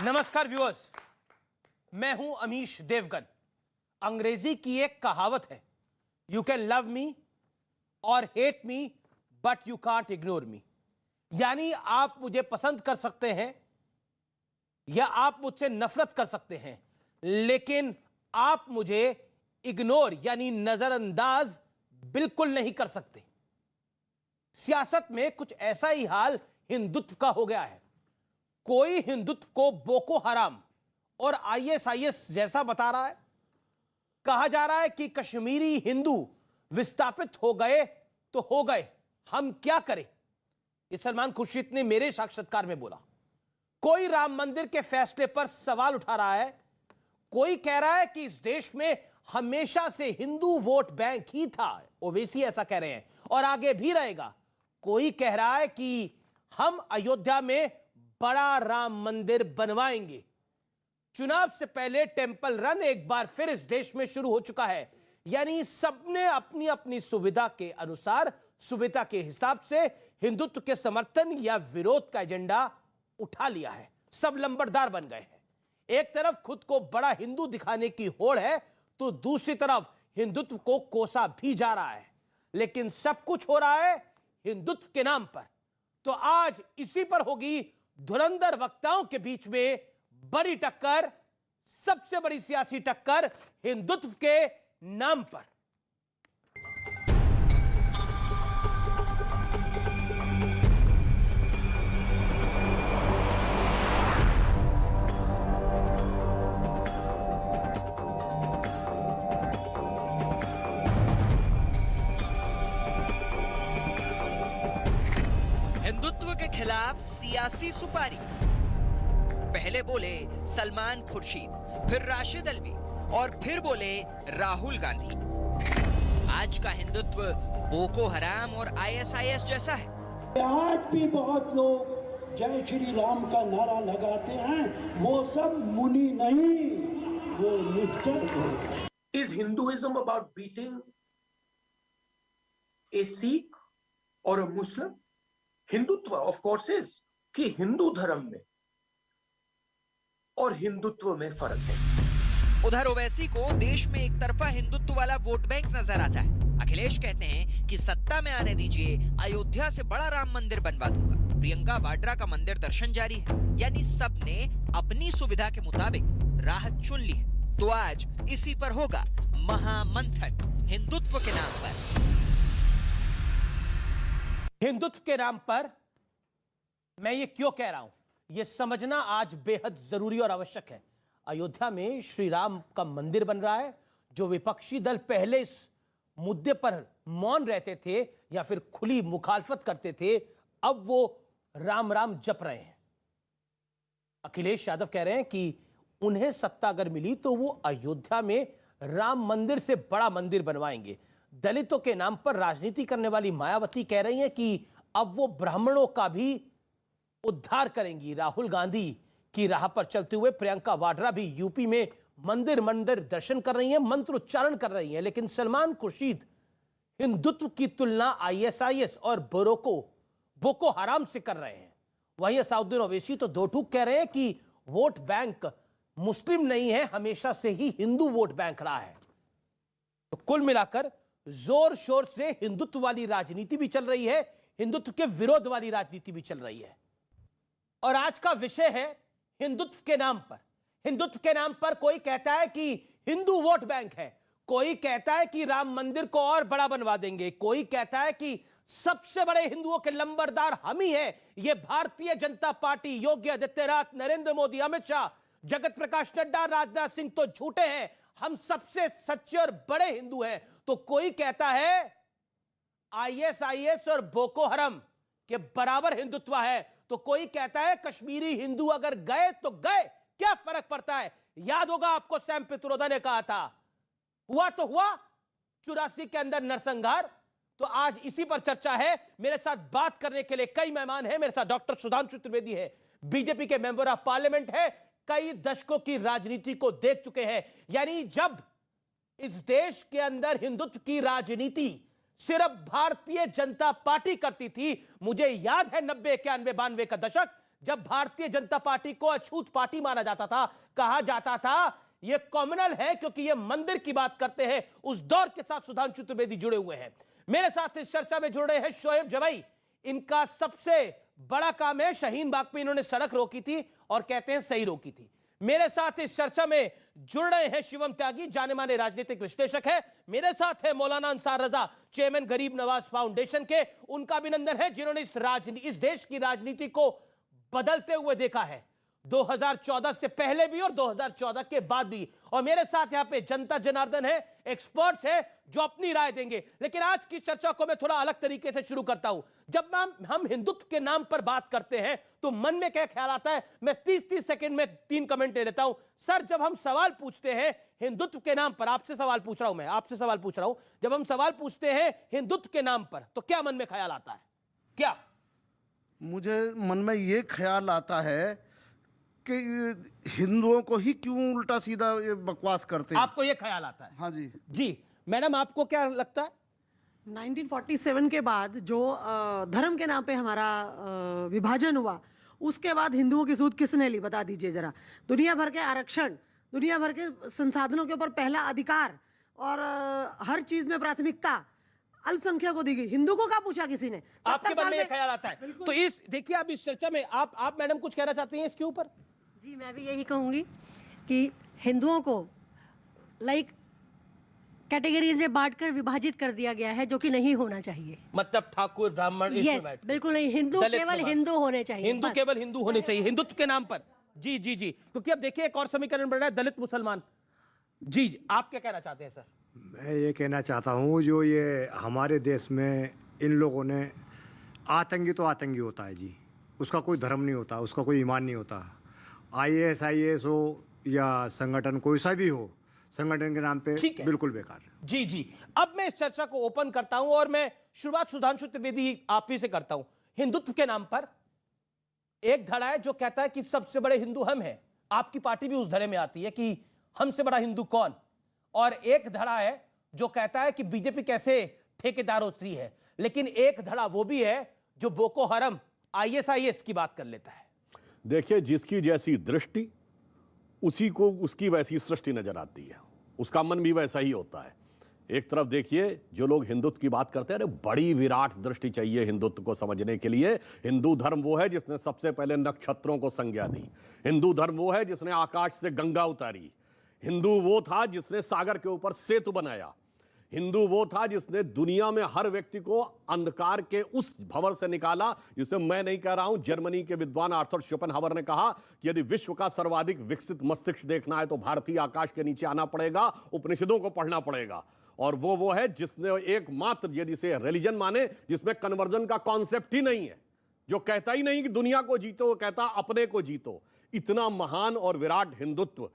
नमस्कार व्यूअर्स, मैं हूं अमीश देवगन। अंग्रेजी की एक कहावत है, यू कैन लव मी और hate me but you can't ignore me. यानी आप मुझे पसंद कर सकते हैं या आप मुझसे नफरत कर सकते हैं, लेकिन आप मुझे इग्नोर यानी नजरअंदाज बिल्कुल नहीं कर सकते। सियासत में कुछ ऐसा ही हाल हिंदुत्व का हो गया है। कोई हिंदुत्व को बोको हराम और आईएसआईएस जैसा बता रहा है। कहा जा रहा है कि कश्मीरी हिंदू विस्थापित हो गए तो हो गए, हम क्या करें। ये सलमान खुर्शीद ने मेरे साक्षात्कार में बोला। कोई राम मंदिर के फैसले पर सवाल उठा रहा है। कोई कह रहा है कि इस देश में हमेशा से हिंदू वोट बैंक ही था, ओवैसी ऐसा कह रहे हैं और आगे भी रहेगा। कोई कह रहा है कि हम अयोध्या में बड़ा राम मंदिर बनवाएंगे। चुनाव से पहले टेंपल रन एक बार फिर इस देश में शुरू हो चुका है। यानी सबने अपनी अपनी सुविधा के अनुसार, सुविधा के हिसाब से हिंदुत्व के समर्थन या विरोध का एजेंडा उठा लिया है। सब लंबरदार बन गए हैं। एक तरफ खुद को बड़ा हिंदू दिखाने की होड़ है, तो दूसरी तरफ हिंदुत्व को कोसा भी जा रहा है। लेकिन सब कुछ हो रहा है हिंदुत्व के नाम पर। तो आज इसी पर होगी धुरंधर वक्ताओं के बीच में बड़ी टक्कर, सबसे बड़ी सियासी टक्कर हिंदुत्व के नाम पर। हिंदुत्व के खिलाफ सियासी सुपारी। पहले बोले सलमान खुर्शीद, फिर राशिद अल्वी और फिर बोले राहुल गांधी। आज का हिंदुत्व बोको हराम और आईएसआईएस जैसा है। आज भी बहुत लोग जय श्री राम का नारा लगाते हैं, वो सब मुनि नहीं, वो निश्चल हैं। Is Hinduism about beating a Sikh or a Muslim? Hindutva of course is कि हिंदू धर्म में और हिंदुत्व में फर्क है। उधर ओवैसी को देश में एक तरफा हिंदुत्व वाला वोट बैंक नजर आता है। अखिलेश कहते हैं कि सत्ता में आने दीजिए, अयोध्या से बड़ा राम मंदिर बनवा दूंगा। प्रियंका वाड्रा का मंदिर दर्शन जारी है। यानी सबने अपनी सुविधा के मुताबिक राह चुन ली है। तो आज इसी पर होगा महामंथन हिंदुत्व के नाम पर। हिंदुत्व के नाम पर मैं ये क्यों कह रहा हूं, यह समझना आज बेहद जरूरी और आवश्यक है। अयोध्या में श्री राम का मंदिर बन रहा है। जो विपक्षी दल पहले इस मुद्दे पर मौन रहते थे या फिर खुली मुखालफत करते थे, अब वो राम राम जप रहे हैं। अखिलेश यादव कह रहे हैं कि उन्हें सत्ता अगर मिली तो वो अयोध्या में राम मंदिर से बड़ा मंदिर बनवाएंगे। दलितों के नाम पर राजनीति करने वाली मायावती कह रही हैं कि अब वो ब्राह्मणों का भी उद्धार करेंगी। राहुल गांधी की राह पर चलते हुए प्रियंका वाड्रा भी यूपी में मंदिर मंदिर दर्शन कर रही हैं, मंत्र उच्चारण कर रही हैं। लेकिन सलमान खुर्शीद हिंदुत्व की तुलना आईएसआईएस और बोको हराम से कर रहे हैं। वहीं असाउद्दीन ओवैसी तो दो टूक कह रहे हैं कि वोट बैंक मुस्लिम नहीं है, हमेशा से ही हिंदू वोट बैंक रहा है। तो कुल मिलाकर जोर शोर से हिंदुत्व वाली राजनीति भी चल रही है, हिंदुत्व के विरोध वाली राजनीति भी चल रही है। और आज का विषय है हिंदुत्व के नाम पर। हिंदुत्व के नाम पर कोई कहता है कि हिंदू वोट बैंक है, कोई कहता है कि राम मंदिर को और बड़ा बनवा देंगे, कोई कहता है कि सबसे बड़े हिंदुओं के लंबरदार हम ही हैं। ये भारतीय जनता पार्टी, योगी आदित्यनाथ, नरेंद्र मोदी, अमित शाह, जगत प्रकाश नड्डा, राजनाथ सिंह तो झूठे हैं, हम सबसे सच्चे और बड़े हिंदू हैं। तो कोई कहता है आईएसआईएस और बोको हराम के बराबर हिंदुत्व है, तो कोई कहता है कश्मीरी हिंदू अगर गए तो गए, क्या फर्क पड़ता है। याद होगा आपको, सैम पित्रोदा ने कहा था, हुआ तो हुआ 84 के अंदर नरसंहार। तो आज इसी पर चर्चा है। मेरे साथ बात करने के लिए कई मेहमान हैं। मेरे साथ डॉक्टर सुधांशु त्रिवेदी है, बीजेपी के मेंबर ऑफ पार्लियामेंट है, कई दशकों की राजनीति को देख चुके हैं। यानी जब इस देश के अंदर हिंदुत्व की राजनीति सिर्फ भारतीय जनता पार्टी करती थी, मुझे याद है 90, 91, 92 का दशक, जब भारतीय जनता पार्टी को अछूत पार्टी माना जाता था, कहा जाता था यह कॉम्युनल है क्योंकि यह मंदिर की बात करते हैं। उस दौर के साथ सुधांशु त्रिवेदी जुड़े हुए हैं। मेरे साथ इस चर्चा में जुड़ रहे हैं शोएब जवाई। इनका सबसे बड़ा काम है, शाहीन बाग पे इन्होंने सड़क रोकी थी और कहते हैं सही रोकी थी। मेरे साथ इस चर्चा में जुड़ रहे हैं शिवम त्यागी, जाने माने राजनीतिक विश्लेषक है। मेरे साथ है मौलाना अंसार रजा, चेयरमैन गरीब नवाज फाउंडेशन के। उनका अभिनंदन है जिन्होंने इस देश की राजनीति को बदलते हुए देखा है, 2014 से पहले भी और 2014 के बाद भी। और मेरे साथ यहां पे जनता जनार्दन है, एक्सपर्ट्स है जो अपनी राय देंगे। लेकिन आज की चर्चा को मैं थोड़ा अलग तरीके से शुरू करता हूं। जब हम हिंदुत्व के नाम पर बात करते हैं तो मन में क्या ख्याल आता है? मैं 30-30 सेकंड में 3 कमेंट ले लेता हूं। सर, जब हम सवाल पूछते हैं हिंदुत्व के नाम पर, आपसे सवाल पूछ रहा हूं, मैं आपसे सवाल पूछ रहा हूं, जब हम सवाल पूछते हैं हिंदुत्व के नाम पर तो क्या मन में ख्याल आता है? क्या मुझे मन में ये ख्याल आता है कि हिंदुओं को ही क्यों उल्टा सीधा ये बकवास करते हैं। आपको ये ख्याल आता है? हाँ जी। जी मैडम, आपको क्या लगता है? 1947 के बाद जो धर्म के नाम पे हमारा विभाजन हुआ, उसके बाद हिंदुओं की सूद किसने ली, बता दीजिए जरा। दुनिया भर के आरक्षण, दुनिया भर के संसाधनों के ऊपर पहला अधिकार और हर चीज में प्राथमिकता अल्पसंख्यक को दी गई। हिंदू को क्या पूछा किसी ने? आपके मन में ये ख्याल आता है? तो इस देखिए, आप इस चर्चा में आप मैडम कुछ कहना चाहती हैं इसके ऊपर? जी, मैं भी यही कहूंगी कि हिंदुओं को कैटेगरीज में बांटकर विभाजित कर दिया गया है, जो कि नहीं होना चाहिए। मतलब ठाकुर ब्राह्मण यस, बिल्कुल नहीं। हिंदू केवल हिंदू होने चाहिए, हिंदू केवल हिंदू होने चाहिए हिंदुत्व के नाम पर। जी जी जी, क्योंकि अब देखिए एक और समीकरण बढ़ रहा है, दलित मुसलमान। जी जी, आप क्या कहना चाहते हैं सर? मैं ये कहना चाहता हूँ, जो ये हमारे देश में इन लोगों ने, आतंकी तो आतंकी होता है जी, उसका कोई धर्म नहीं होता, उसका कोई ईमान नहीं होता। IAS हो या संगठन कोई सा भी हो, संगठन के नाम पे बिल्कुल बेकार। जी जी, अब मैं इस चर्चा को ओपन करता हूं और मैं शुरुआत सुधांशु त्रिवेदी आप ही से करता हूं। हिंदुत्व के नाम पर एक धड़ा है जो कहता है कि सबसे बड़े हिंदू हम हैं। आपकी पार्टी भी उस धड़े में आती है कि हमसे बड़ा हिंदू कौन, और एक धड़ा है जो कहता है कि बीजेपी कैसे ठेकेदार उतरी है। लेकिन एक धड़ा वो भी है जो बोको हरम, ISIS की बात कर लेता है। देखिए, जिसकी जैसी दृष्टि उसी को उसकी वैसी सृष्टि नजर आती है, उसका मन भी वैसा ही होता है। एक तरफ देखिए, जो लोग हिंदुत्व की बात करते हैं, अरे बड़ी विराट दृष्टि चाहिए हिंदुत्व को समझने के लिए। हिंदू धर्म वो है जिसने सबसे पहले नक्षत्रों को संज्ञा दी। हिंदू धर्म वो है जिसने आकाश से गंगा उतारी। हिंदू वो था जिसने सागर के ऊपर सेतु बनाया। हिंदू वो था जिसने दुनिया में हर व्यक्ति को अंधकार के उस भंवर से निकाला जिसे मैं नहीं कह रहा हूं, जर्मनी के विद्वान आर्थर शोपेनहावर ने कहा कि यदि विश्व का सर्वाधिक विकसित मस्तिष्क देखना है तो भारतीय आकाश के नीचे आना पड़ेगा, उपनिषदों को पढ़ना पड़ेगा। और वो है जिसने एकमात्र, यदि से रिलीजन माने, जिसमें कन्वर्जन का कॉन्सेप्ट ही नहीं है, जो कहता ही नहीं कि दुनिया को जीतो, वो कहता अपने को जीतो। इतना महान और विराट हिंदुत्व,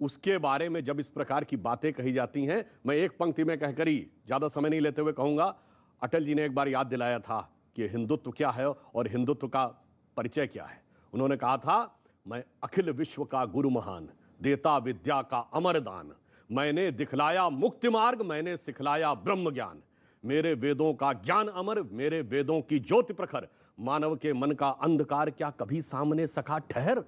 उसके बारे में जब इस प्रकार की बातें कही जाती हैं, मैं एक पंक्ति में कहकर ही ज्यादा समय नहीं लेते हुए कहूंगा, अटल जी ने एक बार याद दिलाया था कि हिंदुत्व क्या है और हिंदुत्व का परिचय क्या है। उन्होंने कहा था, मैं अखिल विश्व का गुरु महान, देता विद्या का अमर दान, मैंने दिखलाया मुक्ति मार्ग, मैंने सिखलाया ब्रह्म ज्ञान, मेरे वेदों का ज्ञान अमर, मेरे वेदों की ज्योति प्रखर, मानव के मन का अंधकार क्या कभी सामने सखा ठहर।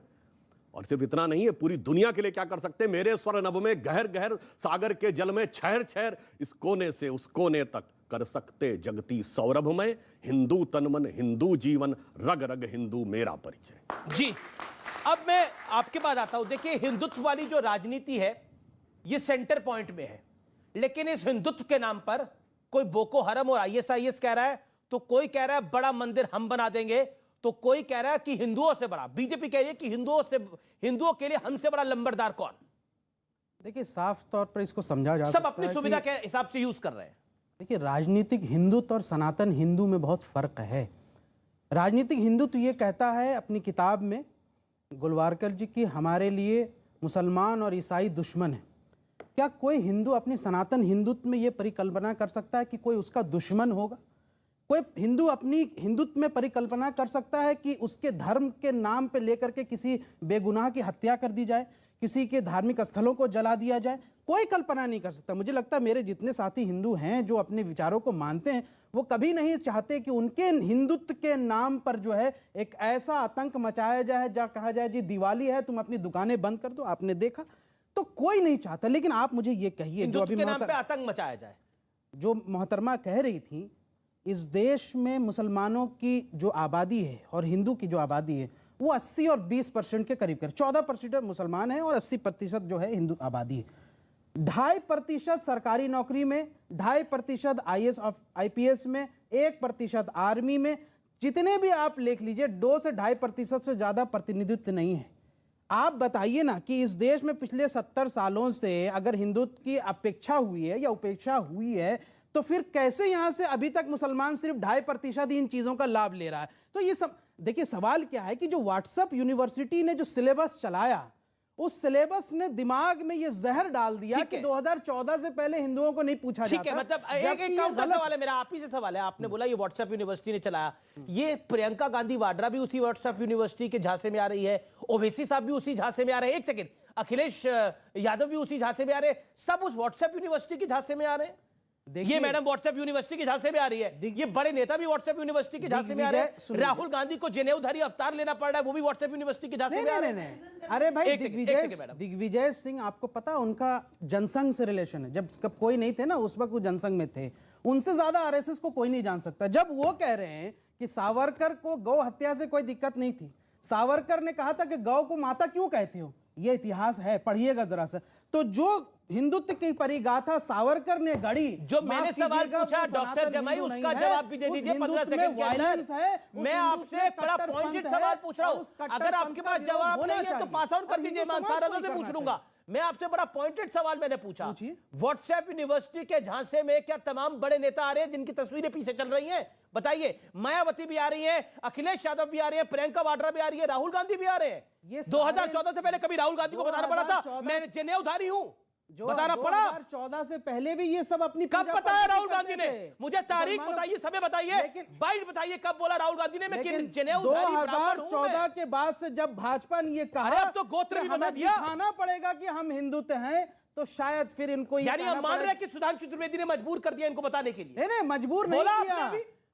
और सिर्फ इतना नहीं है, पूरी दुनिया के लिए क्या कर सकते, मेरे स्वर नभ में गहर गहर सागर के जल में छहर छहर, इस कोने से उस कोने तक कर सकते जगती सौरभ में, हिंदू तन मन हिंदू जीवन, रग रग हिंदू मेरा परिचय। जी, अब मैं आपके पास आता हूं। देखिए, हिंदुत्व वाली जो राजनीति है ये सेंटर पॉइंट में है, लेकिन इस हिंदुत्व के नाम पर कोई बोको हरम और ISIS कह रहा है, तो कोई कह रहा है बड़ा मंदिर हम बना देंगे, तो कोई कह रहा है कि हिंदुओं से बड़ा, बीजेपी कह रही है कि हिंदुओं के लिए हमसे बड़ा लंबरदार कौन। देखिए, साफ तौर पर इसको समझा जा सकता है, सब अपनी सुविधा के हिसाब से यूज कर रहे हैं। देखिए, राजनीतिक हिंदुत्व और सनातन हिंदू में बहुत फर्क है। राजनीतिक हिंदुत्व ये कहता है अपनी किताब में गोलवारकर जी की, हमारे लिए मुसलमान और ईसाई दुश्मन है। क्या कोई हिंदू अपनी सनातन हिंदुत्व में ये परिकल्पना कर सकता है कि कोई उसका दुश्मन होगा? कोई हिंदू अपनी हिंदुत्व में परिकल्पना कर सकता है कि उसके धर्म के नाम पे लेकर के किसी बेगुनाह की हत्या कर दी जाए? किसी के धार्मिक स्थलों को जला दिया जाए, कोई कल्पना नहीं कर सकता। मुझे लगता है मेरे जितने साथी हिंदू हैं जो अपने विचारों को मानते हैं, वो कभी नहीं चाहते कि उनके हिंदुत्व के नाम पर जो है एक ऐसा आतंक मचाया जाए, जहाँ कहा जाए जी दिवाली है तुम अपनी दुकानें बंद कर दो। आपने देखा, तो कोई नहीं चाहता। लेकिन आप मुझे ये कहिए, जो अभी के नाम पे आतंक मचाया जाए, जो मोहतरमा कह रही थी, इस देश में मुसलमानों की जो आबादी है और हिंदू की जो आबादी है वो 80 और 20% के करीब 14% मुसलमान हैं और 80% जो है हिंदू आबादी है। 2.5% सरकारी नौकरी में, 2.5% IAS और IPS में, 1% आर्मी में, जितने भी आप लिख लीजिए 2 से 2.5% से ज़्यादा प्रतिनिधित्व नहीं है। आप बताइए ना कि इस देश में पिछले 70 सालों से अगर हिंदुत्व की अपेक्षा हुई है या उपेक्षा हुई है, तो फिर कैसे यहां से अभी तक मुसलमान सिर्फ 2.5% इन चीजों का लाभ ले रहा है? तो ये सब देखिए, सवाल क्या है कि जो व्हाट्सएप यूनिवर्सिटी ने जो सिलेबस चलाया, उस सिलेबस ने दिमाग में ये जहर डाल दिया कि 2014 से पहले हिंदुओं को नहीं पूछा जाता। ठीक है, मतलब एक काउंटर सवाल है मेरा, आप ही से सवाल है। आपने बोला ये व्हाट्सएप यूनिवर्सिटी ने चलाया, ये प्रियंका गांधी वाड्रा भी उसी व्हाट्सएप यूनिवर्सिटी के झांसे में आ रही है, ओवैसी साहब भी उसी झांसे में आ रहे हैं, एक सेकंड, अखिलेश यादव भी उसी झांसे में आ रहे हैं, सब उस व्हाट्सएप यूनिवर्सिटी के झांसे में आ रहे हैं। ये मैडम व्हाट्सएप यूनिवर्सिटी के झांसे में आ रही है, ये बड़े नेता भी व्हाट्सएप यूनिवर्सिटी के झांसे में आ रहे हैं, राहुल गांधी को जनेऊधारी अवतार लेना पड़ रहा है, वो भी व्हाट्सएप यूनिवर्सिटी के झांसे में आ रहे हैं। अरे भाई, दिग्विजय सिंह आपको पता है उनका जनसंघ से रिलेशन है। जब कोई नहीं थे ना, उस वक्त वो जनसंघ में थे। उनसे ज्यादा RSS को कोई नहीं जान सकता। जब वो कह रहे हैं कि सावरकर को गौ हत्या से कोई दिक्कत नहीं थी, सावरकर ने कहा था कि गौ को माता क्यों कहते हो, ये इतिहास है, पढ़िएगा जरा सा। तो जो हिंदुत्व की परिगाथा सावरकर ने गढ़ी, जो मैंने सवाल पूछा डॉक्टर जमाई, उसका जवाब भी दे दीजिए 15 सेकंड के अंदर। मैं आपसे बड़ा पॉइंटेड सवाल पूछ रहा हूं, अगर आपके पास जवाब नहीं है तो पास आउट कर दीजिए, मैं आंसर से पूछ लूंगा। मैं आपसे बड़ा पॉइंटेड सवाल मैंने पूछा, व्हाट्सएप यूनिवर्सिटी के झांसे में क्या तमाम बड़े नेता आ रहे हैं जिनकी तस्वीरें पीछे चल रही हैं? बताइए। मायावती भी आ रही है, अखिलेश यादव भी आ रही है, प्रियंका वाड्रा भी आ रही है, राहुल गांधी भी आ रहे हैं। 2014 से पहले कभी राहुल गांधी को बताना पड़ा था मैं जनेऊधारी हूं? बताना पड़ा? 2014 से पहले भी ये सब अपनी कब बताया राहुल गांधी ने? मुझे तारीख बताइए, समय बताइए, बाइट बताइए, कब बोला राहुल गांधी ने मैं जनेऊधारी ब्राह्मण हूं? 2014 के बाद से जब भाजपा ने ये कहा, अब तो गोत्र भी बता दिया, दिखाना पड़ेगा कि हम हिंदुत्व हैं, तो शायद फिर इनको यानी हम मान रहे हैं कि सुधांशु चतुर्वेदी ने मजबूर कर दिया इनको बताने के लिए। नहीं, मजबूर नहीं किया।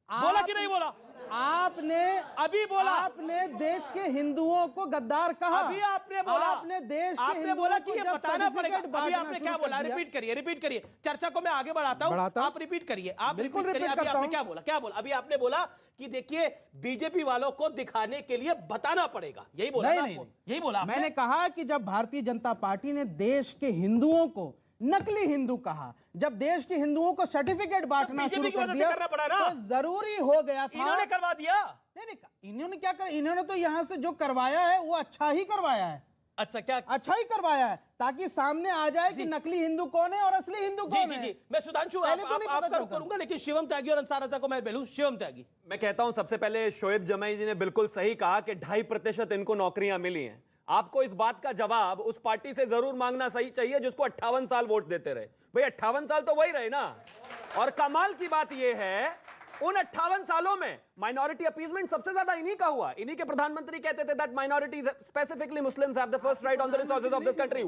बोला कि नहीं बोला? आपने अभी बोला, आपने देश के हिंदुओं को गद्दार कहा। अभी आपने बोला, आपने देश के आपने बोला कि ये बताना पड़ेगा। अभी आपने क्या बोला? रिपीट करिए। चर्चा को मैं आगे बढ़ाता हूं, आप रिपीट करिए। आप बिल्कुल रिपीट करिए। अभी आपने क्या बोला? अभी आपने बोला कि देखिए बीजेपी वालों को दिखाने के लिए बताना पड़ेगा, यही बोला? नहीं, यही बोला मैंने कहा कि जब भारतीय जनता पार्टी ने देश के हिंदुओं को नकली हिंदू कहा, जब देश के हिंदुओं को सर्टिफिकेट बांटना शुरू कर दिया, तो जरूरी हो गया था। इन्होंने करवा दिया। नहीं, इन्होंने क्या कर, इन्होंने तो यहां से जो करवाया है वो अच्छा ही करवाया है। अच्छा, क्या अच्छा ही करवाया है, ताकि सामने आ जाए कि नकली हिंदू कौन है और असली हिंदू कौन है। जी, मैं सुधांशु आपका करूंगा, लेकिन शिवम त्यागी और अंसार रजा को मैं बोलूं। शिवम त्यागी, मैं कहता हूं सबसे पहले शोएब जमाई जी ने बिल्कुल सही कहा कि 2.5% इनको नौकरियां मिली हैं। आपको इस बात का जवाब उस पार्टी से जरूर मांगना सही चाहिए जिसको 58 साल वोट देते रहे। भाई 58 साल तो वही रहे ना। और कमाल की बात यह है, उन 58 सालों में माइनॉरिटी अपीजमेंट सबसे ज्यादा इन्हीं का हुआ। इन्हीं के प्रधानमंत्री कहते थे that minorities specifically Muslims have the first right on the resources of this country.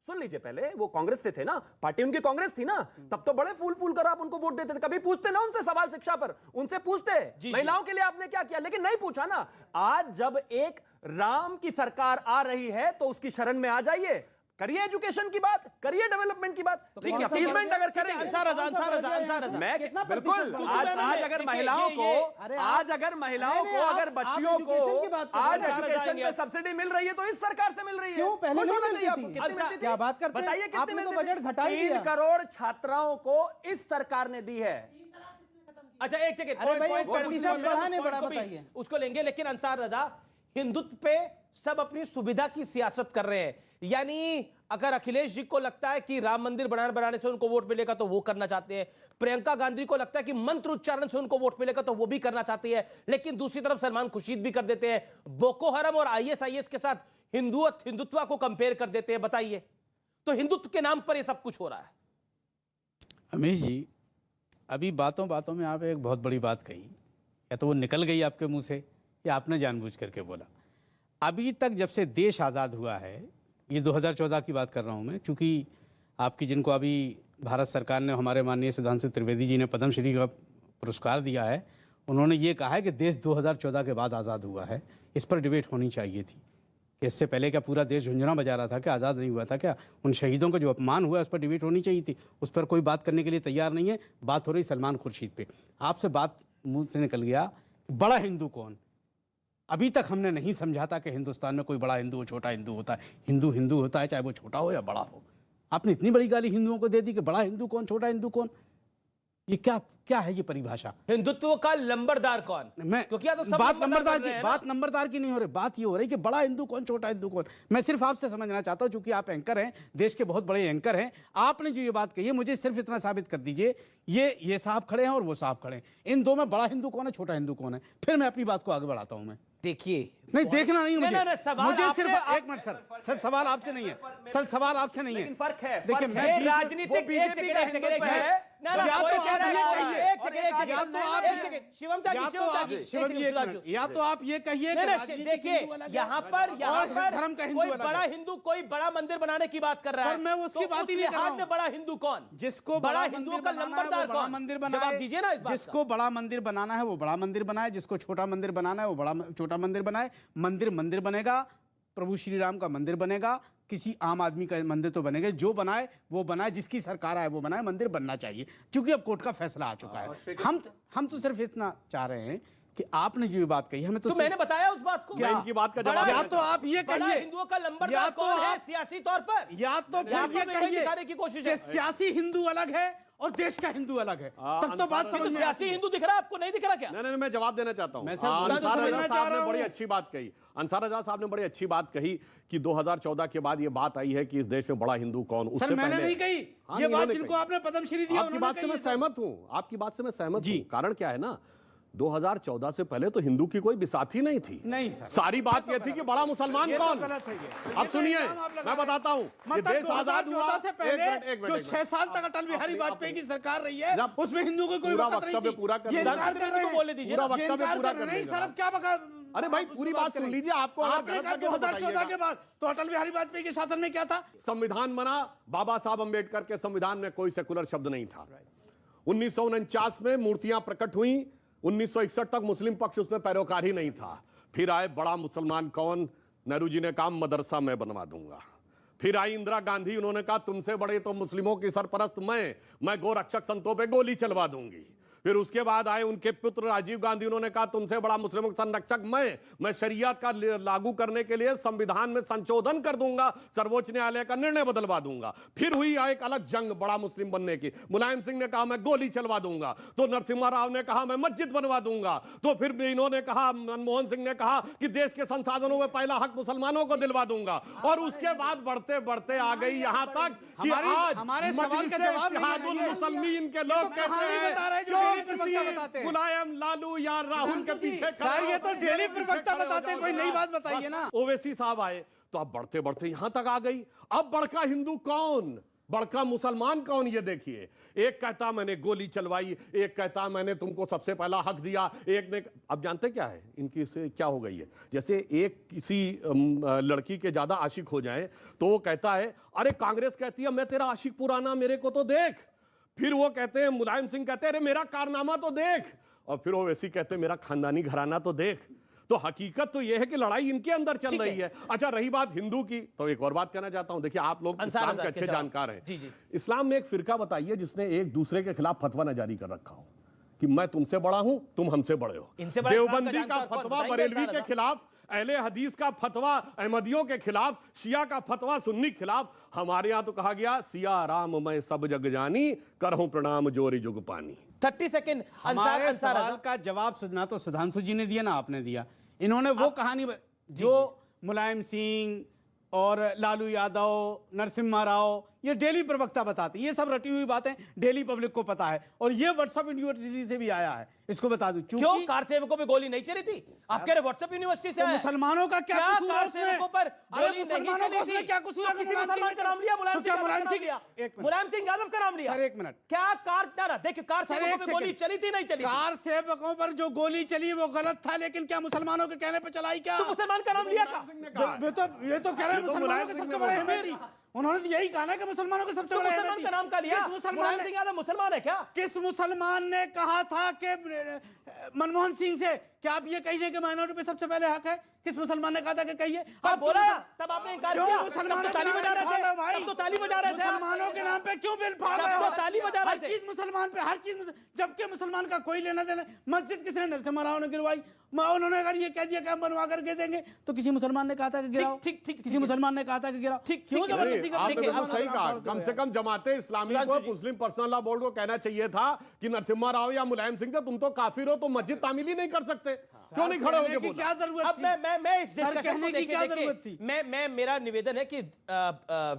सुन लीजिए, पहले वो कांग्रेस से थे ना, पार्टी उनकी कांग्रेस थी ना, तब तो बड़े फूल कर आप उनको वोट देते थे। कभी पूछते ना उनसे सवाल शिक्षा पर, उनसे पूछते महिलाओं के लिए आपने क्या किया, लेकिन नहीं पूछा ना। आज जब एक राम की सरकार आ रही है तो उसकी शरण में आ जाइए, करिए एजुकेशन की बात, करिए डेवलपमेंट की बात। ठीक है, अपीजमेंट अगर करेंगे मैं बिल्कुल आज अगर महिलाओं को, अगर बच्चियों को आज एजुकेशन पे सब्सिडी मिल रही है तो इस सरकार से मिल रही है। क्यों पहले नहीं मिलती थी? क्या बात करते हैं? बताइए, आपने तो बजट घटा ही दिया। 3 करोड़ छात्राओं को इस सरकार ने दी है। अच्छा, एक सेकंड, अरे भाई, प्रतिशत बढ़ाने बढ़ा, बताइए, उसको लेंगे। लेकिन अंसार रजा, हिंदुत्व पे सब अपनी सुविधा की सियासत कर रहे हैं। यानी अगर अखिलेश जी को लगता है कि राम मंदिर बनाने से उनको वोट मिलेगा तो वो करना चाहते हैं, प्रियंका गांधी को लगता है कि मंत्र उच्चारण से उनको वोट मिलेगा तो वो भी करना चाहती है, लेकिन दूसरी तरफ सलमान खुर्शीद भी कर देते हैं। बोको हरम और ISIS के साथ हिंदुत्व को कंपेयर कर देते हैं। बताइए, तो हिंदुत्व के नाम पर यह सब कुछ हो रहा है। अमीश जी, अभी बातों बातों में आप एक बहुत बड़ी बात कही, या तो वो निकल गई आपके मुंह से या आपने जानबूझ करके बोला। अभी तक जब से देश आज़ाद हुआ है ये 2014 की बात कर रहा हूँ मैं, चूँकि आपकी जिनको अभी भारत सरकार ने, हमारे माननीय सुधांशु त्रिवेदी जी ने पद्मश्री का पुरस्कार दिया है, उन्होंने ये कहा है कि देश 2014 के बाद आज़ाद हुआ है। इस पर डिबेट होनी चाहिए थी कि इससे पहले क्या पूरा देश झुंझुना बजा रहा था, क्या आज़ाद नहीं हुआ था, क्या उन शहीदों का जो अपमान हुआ है उस पर डिबेट होनी चाहिए थी। उस पर कोई बात करने के लिए तैयार नहीं है। बात हो रही सलमान खुर्शीद पे। आपसे बात मुंह से निकल गया, बड़ा हिंदू कौन? अभी तक हमने नहीं समझा था कि हिंदुस्तान में कोई बड़ा हिंदू हो, छोटा हिंदू होता है। हिंदू हिंदू होता है, चाहे वो छोटा हो या बड़ा हो। आपने इतनी बड़ी गाली हिंदुओं को दे दी कि बड़ा हिंदू कौन, छोटा हिंदू कौन? ये क्या है ये परिभाषा? हिंदुत्व का लंबरदार कौन? क्योंकि या तो सब बात नंबरदार की नहीं हो रही, बात ये हो रही कि बड़ा हिंदू कौन, छोटा हिंदू कौन। मैं सिर्फ आपसे समझना चाहता हूं, चूंकि आप एंकर हैं, देश के बहुत बड़े एंकर हैं, आपने जो ये बात कही है, मुझे सिर्फ इतना साबित कर दीजिए, ये साहब खड़े हैं और वो साहब खड़े हैं, इन दो में बड़ा हिंदू कौन है, छोटा हिंदू कौन है? फिर मैं अपनी बात को आगे बढ़ाता हूं। मैं देखिए, नहीं देखना नहीं मुझे, मुझे सिर्फ एक मिनट सर सवाल आपसे नहीं है, सर सवाल आपसे नहीं है। फर्क है, देखिए मैं राजनीतिक या तो आप ये कहिए, देखिए यहाँ पर धर्म का कोई बड़ा हिंदू कोई बड़ा मंदिर बनाने की बात कर रहा है, मैं उसकी बात ही नहीं कर रहा हूं। बड़ा हिंदू कौन, जिसको बड़ा हिंदू का लंबरदार कौन? मंदिर जवाब दीजिए ना इस बात का। जिसको बड़ा मंदिर बनाना है वो बड़ा मंदिर बनाए, जिसको छोटा मंदिर बनाना है वो बड़ा छोटा मंदिर बनाए। मंदिर बनेगा, प्रभु श्री राम का मंदिर बनेगा, किसी आम आदमी का मंदिर तो बनेगा, जो बनाए वो बनाए, जिसकी सरकार आए वो बनाए, मंदिर बनना चाहिए। क्योंकि अब कोर्ट का फैसला आ चुका है। हम तो सिर्फ इतना चाह रहे हैं कि आपने जो बात कही हमें तो मैंने बताया उस बात को। इनकी बात का जवाब या तो आप ये कहिए हिंदुओं का लंबरदार कौन है सियासी तौर पर, या तो ये कहिए की कोशिश कि सियासी हिंदू अलग है और देश का हिंदू अलग है, तब तो बात समझ में। सियासी हिंदू दिख रहा है आपको, नहीं दिख रहा क्या? नहीं, मैं जवाब देना चाहता हूं। अंसार रजा साहब ने बड़ी अच्छी बात कही, अंसार रजा साहब ने बड़ी अच्छी बात कही कि 2014 के बाद ये बात आई है कि इस देश में बड़ा हिंदू कौन। उससे मैंने नहीं कही ये बात, जिनको आपने पद्मश्री दिया। आपकी बात से मैं सहमत हूं, आपकी बात से मैं सहमत हूं। कारण क्या है ना, 2014 से पहले तो हिंदू की कोई बिसात ही नहीं थी। नहीं सर, सारी बात ये थी कि बड़ा मुसलमान कौन। गलत है ये। अब सुनिए, मैं बताता हूँ, ये देश आजाद हुआ से पहले जो 6 साल तक अटल बिहारी वाजपेयी की सरकार रही है, उसमें हिंदू को कोई वक्त नहीं थी। पूरा कर बोले दीजिए, पूरा वक्तव्य पूरा कर। नहीं सर, अब क्या बका? अरे भाई पूरी बात सुन लीजिए। आपको आपने कहा 2014 के बाद तो अटल बिहारी वाजपेयी के शासन में क्या था? संविधान बना, बाबा साहब अंबेडकर के संविधान में कोई सेकुलर शब्द नहीं था। 1949 में मूर्तियां प्रकट हुई, 1961 तक मुस्लिम पक्ष उसमें पैरोकार ही नहीं था। फिर आए बड़ा मुसलमान कौन, नेहरू जी ने कहा मदरसा मैं बनवा दूंगा। फिर आई इंदिरा गांधी, उन्होंने कहा तुमसे बड़े तो मुस्लिमों की सरपरस्त मैं गोरक्षक संतों पे गोली चलवा दूंगी। फिर उसके बाद आए उनके पुत्र राजीव गांधी, उन्होंने कहा तुमसे बड़ा मुस्लिमों का संरक्षक मैं शरीयत का लागू करने के लिए संविधान में संशोधन कर दूंगा, सर्वोच्च न्यायालय का निर्णय बदलवा दूंगा। फिर हुई एक अलग जंग बड़ा मुस्लिम बनने की, मुलायम सिंह ने कहा मैं गोली चलवा दूंगा, तो नरसिम्हा राव ने कहा मैं मस्जिद बनवा दूंगा, तो फिर इन्होंने कहा, मनमोहन सिंह ने कहा कि देश के संसाधनों में पहला हक मुसलमानों को दिलवा दूंगा। और उसके बाद बढ़ते बढ़ते आ गई यहां तक कि आज हमारे सवाल का जवाब मुसलमीन के लोग कहते हैं मुलायम, लालू या राहुल के पीछे सर, ये तो डेली प्रवक्ता बताते हैं, कोई नई बात बताइए ना। ओवैसी साहब आए तो अब बढ़ते बढ़ते यहां तक आ गई। अब बड़का हिंदू कौन, बड़का मुसलमान कौन, ये देखिए। एक कहता मैंने गोली चलवाई, एक कहता मैंने तुमको सबसे पहला हक दिया, एक ने। अब जानते क्या है इनकी से क्या हो गई है, जैसे एक किसी लड़की के ज्यादा आशिक हो जाए तो वो कहता है अरे कांग्रेस कहती है मैं तेरा आशिक पुराना, मेरे को तो देख। फिर वो कहते हैं, मुलायम सिंह कहते हैं अरे मेरा कारनामा तो देख। और फिर वो वैसी कहते हैं मेरा खानदानी घराना तो देख। तो हकीकत तो यह है कि लड़ाई इनके अंदर चल रही है। अच्छा, रही बात हिंदू की, तो एक और बात कहना चाहता हूं। देखिए आप लोग इस्लाम के अच्छे जानकार हैं। इस्लाम में एक फिरका बताइए जिसने एक दूसरे के खिलाफ फतवा न जारी कर रखा हो कि मैं तुमसे बड़ा हूं, तुम हमसे बड़े हो। देवबंदी का फतवा बरेलवी के खिलाफ, अहले हदीस का फतवा अहमदियों के खिलाफ, शिया का फतवा सुन्नी के खिलाफ। हमारे यहां तो कहा गया सिया राम मैं सब जग जानी, करहूं प्रणाम जोरी जुग पानी। 30 सेकंड। हमारे सवाल का जवाब सुनना तो सुधांशु जी ने दिया ना आपने दिया। इन्होंने वो कहानी जो मुलायम सिंह और लालू यादव, नरसिम्हा राव, ये डेली प्रवक्ता बताते हैं, ये सब रटी हुई बातें डेली पब्लिक को पता है। और ये व्हाट्सएप यूनिवर्सिटी से भी आया है। इसको बता दूं। क्यों कार सेवकों पे गोली नहीं चली थी? आप कह रहे व्हाट्सएप यूनिवर्सिटी से तो मुसलमानों का क्या कसूर है कार उसमें? सेवकों पर अरे गोली नहीं मुसलमानों चली का उसमें थी? क्या कसूर है? तो किसी मुसलमान का नाम लिया? तो क्या मुलायम सिंह? मुलायम सिंह यादव का नाम लिया? सर एक मिनट, क्या कार ना देखिए कार सर, सेवकों एक पे गोली सेकंड। चली थी नहीं चली थी? कार सेवकों पर जो गोली चली वो गलत था, लेकिन क्या मुसलमानों के कहने पे चलाई क्या? तो मुसलमान का नाम लिया था? ये तो कह रहे हैं मुसलमानों के सबसे बड़े अहमदी। उन्होंने तो यही कहा ना कि मुसलमानों के सबसे तो बड़े मुसलमान अहमदी। का नाम का लिया? किस मुसलमान मुलायम ने सिंह यादव मुसलमान है क्या? किस मुसलमान ने कहा था कि मनमोहन सिंह से क्या आप ये कहिए कि माइनॉरिटी पे सबसे पहले हक है? किस मुसलमान ने कहा था कि कहिए? आप बोला तब आपने इनकार किया। मुसलमानों तब तो ताली बजा रहे थे भाई, तब तो ताली बजा रहे थे। मुसलमानों के नाम पे क्यों बिल फाड़ रहे हो? तब तो ताली बजा रहे हर थे। चीज मुसलमान पे, हर चीज जबकि मुसलमान का कोई लेना देना। मस्जिद किसने नरसिम्हा राव ने गिरवाई? उन्होंने अगर ये कह दिया कि हम बनवा करके देंगे तो किसी मुसलमान ने कहा था कि गिराओ? ठीक किसी मुसलमान ने कहा था कि गिराओ? क्यों जबरदस्ती आपने तो सही कहा। कम से कम जमाते इस्लामी को, मुस्लिम पर्सनल लॉ बोर्ड को कहना चाहिए था कि नरसिम्हा राव या मुलायम सिंह थे, तुम तो काफिर हो, तो मस्जिद तामील ही नहीं कर सकते। क्यों नहीं खड़े होके बोला? क्या जरूरत अब मैं इस डिस्कशन को कहने की क्या जरूरत थी? मैं मेरा निवेदन है कि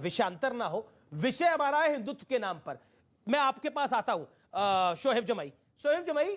विषयांतर ना हो। विषय हमारा है हिंदुत्व के नाम पर। मैं आपके पास आता हूं शोहेब जमाई,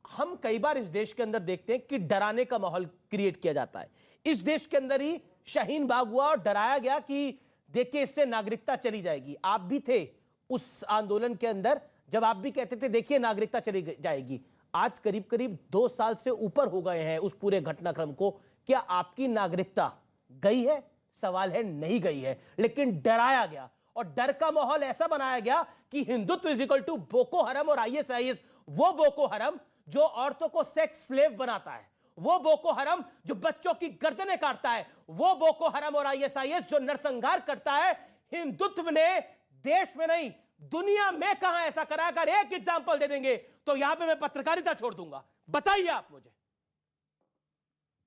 हम कई बार इस देश के अंदर देखते हैं कि डराने का माहौल क्रिएट किया जाता है। इस देश के अंदर ही शाहीन बाग हुआ और डराया गया कि देखिए इससे नागरिकता चली जाएगी। आप भी थे उस आंदोलन के अंदर जब आप भी कहते थे देखिए नागरिकता चली जाएगी। आज करीब करीब 2 साल से ऊपर हो गए हैं उस पूरे घटनाक्रम को। क्या आपकी नागरिकता गई है? सवाल है नहीं गई है, लेकिन डराया गया और डर का माहौल ऐसा बनाया गया कि Hindutva is equal to Boko Haram और ISIS। वो बोको हरम जो औरतों को सेक्स स्लेव बनाता है, वो बोको हरम जो बच्चों की गर्दनें काटता है, वो बोको हरम और ISIS जो नरसंहार करता है। हिंदुत्व ने देश में नहीं दुनिया में कहां ऐसा करा? अगर एक एग्जांपल दे देंगे तो यहां पे मैं पत्रकारिता छोड़ दूंगा। बताइए आप मुझे।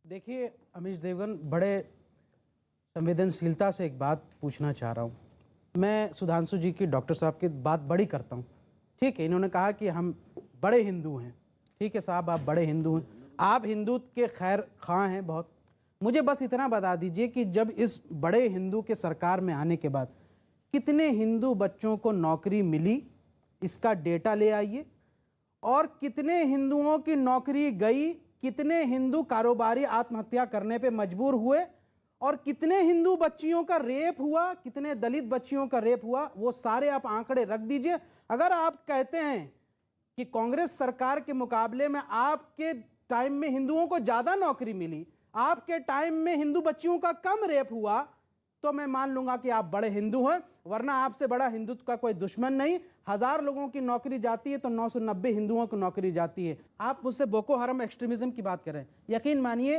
देखिए अमीश देवगन, बड़े संवेदनशीलता से एक बात पूछना चाह रहा हूं। मैं सुधांशु जी की, डॉक्टर साहब की बात बड़ी करता हूं, ठीक है, इन्होंने कहा कि हम बड़े हिंदू हैं। ठीक है साहब, आप बड़े हिंदू हैं, आप हिंदू के खैर खां हैं बहुत। मुझे बस इतना बता दीजिए कि जब इस बड़े हिंदू के सरकार में आने के बाद कितने हिंदू बच्चों को नौकरी मिली, इसका डेटा ले आइए। और कितने हिंदुओं की नौकरी गई, कितने हिंदू कारोबारी आत्महत्या करने पे मजबूर हुए, और कितने हिंदू बच्चियों का रेप हुआ, कितने दलित बच्चियों का रेप हुआ, वो सारे आप आंकड़े रख दीजिए। अगर आप कहते हैं कि कांग्रेस सरकार के मुकाबले में आपके टाइम में हिंदुओं को ज्यादा नौकरी मिली, आपके टाइम में हिंदू बच्चियों का कम रेप हुआ, तो मैं मान लूंगा कि आप बड़े हिंदू हैं। वरना आपसे बड़ा हिंदुत्व का कोई दुश्मन नहीं। 1000 लोगों की नौकरी जाती है तो 990 हिंदुओं की नौकरी जाती है। आप मुझसे बोको हरम एक्सट्रीमिज्म की बात करें, यकीन मानिए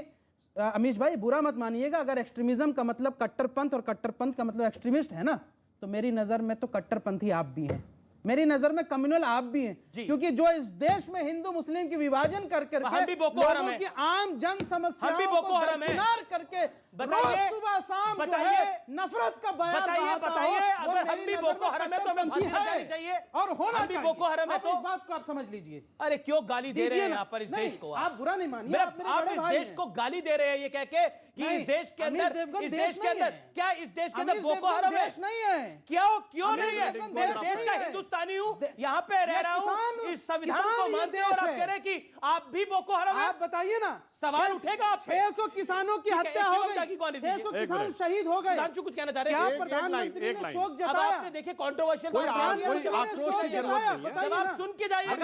अमीश भाई, बुरा मत मानिएगा, अगर एक्सट्रीमिज्म का मतलब कट्टरपंथ और कट्टरपंथ का मतलब एक्सट्रीमिस्ट है ना, तो मेरी नजर में तो कट्टरपंथी आप भी हैं, मेरी नजर में कम्युनल आप भी हैं। क्योंकि जो इस देश में हिंदू मुस्लिम की विभाजन कर करके लोगों की आम जन समस्याओं को दरकिनार करके रोज सुबह शाम जो है नफरत का बयान बताइए अगर हम भी बोको हरम है तो हमें फांसी लग जानी चाहिए और होना चाहिए। बोको हरम है तो इस बात को आप समझ लीजिए। अरे क्यों गाली दे रहे हैं यहाँ पर इस देश को? आप बुरा नहीं मानिए, आप इस देश को गाली दे रहे हैं ये कह के कि इस देश के अंदर क्या इस देश के अंदर बोको हरम है? नहीं है। क्यों नहीं है? मैं देश का हिंदुस्तानी हूँ, यहाँ पे रह रहा हूँ, इस संविधान को मानते हैं और आप कह रहे हैं कि आप भी बोको हरम हैं। आप बताइए ना, सवाल उठेगा आप। 600 किसानों की हत्या हो गई, 600 किसान शहीद हो गए। सुधांशु कुछ कहना चाह रहे हैं? क्या प्रधानमंत्री ने शोक जताया? आपने देखे कंट्रोवर्शियल जवाब सुन के जाइए,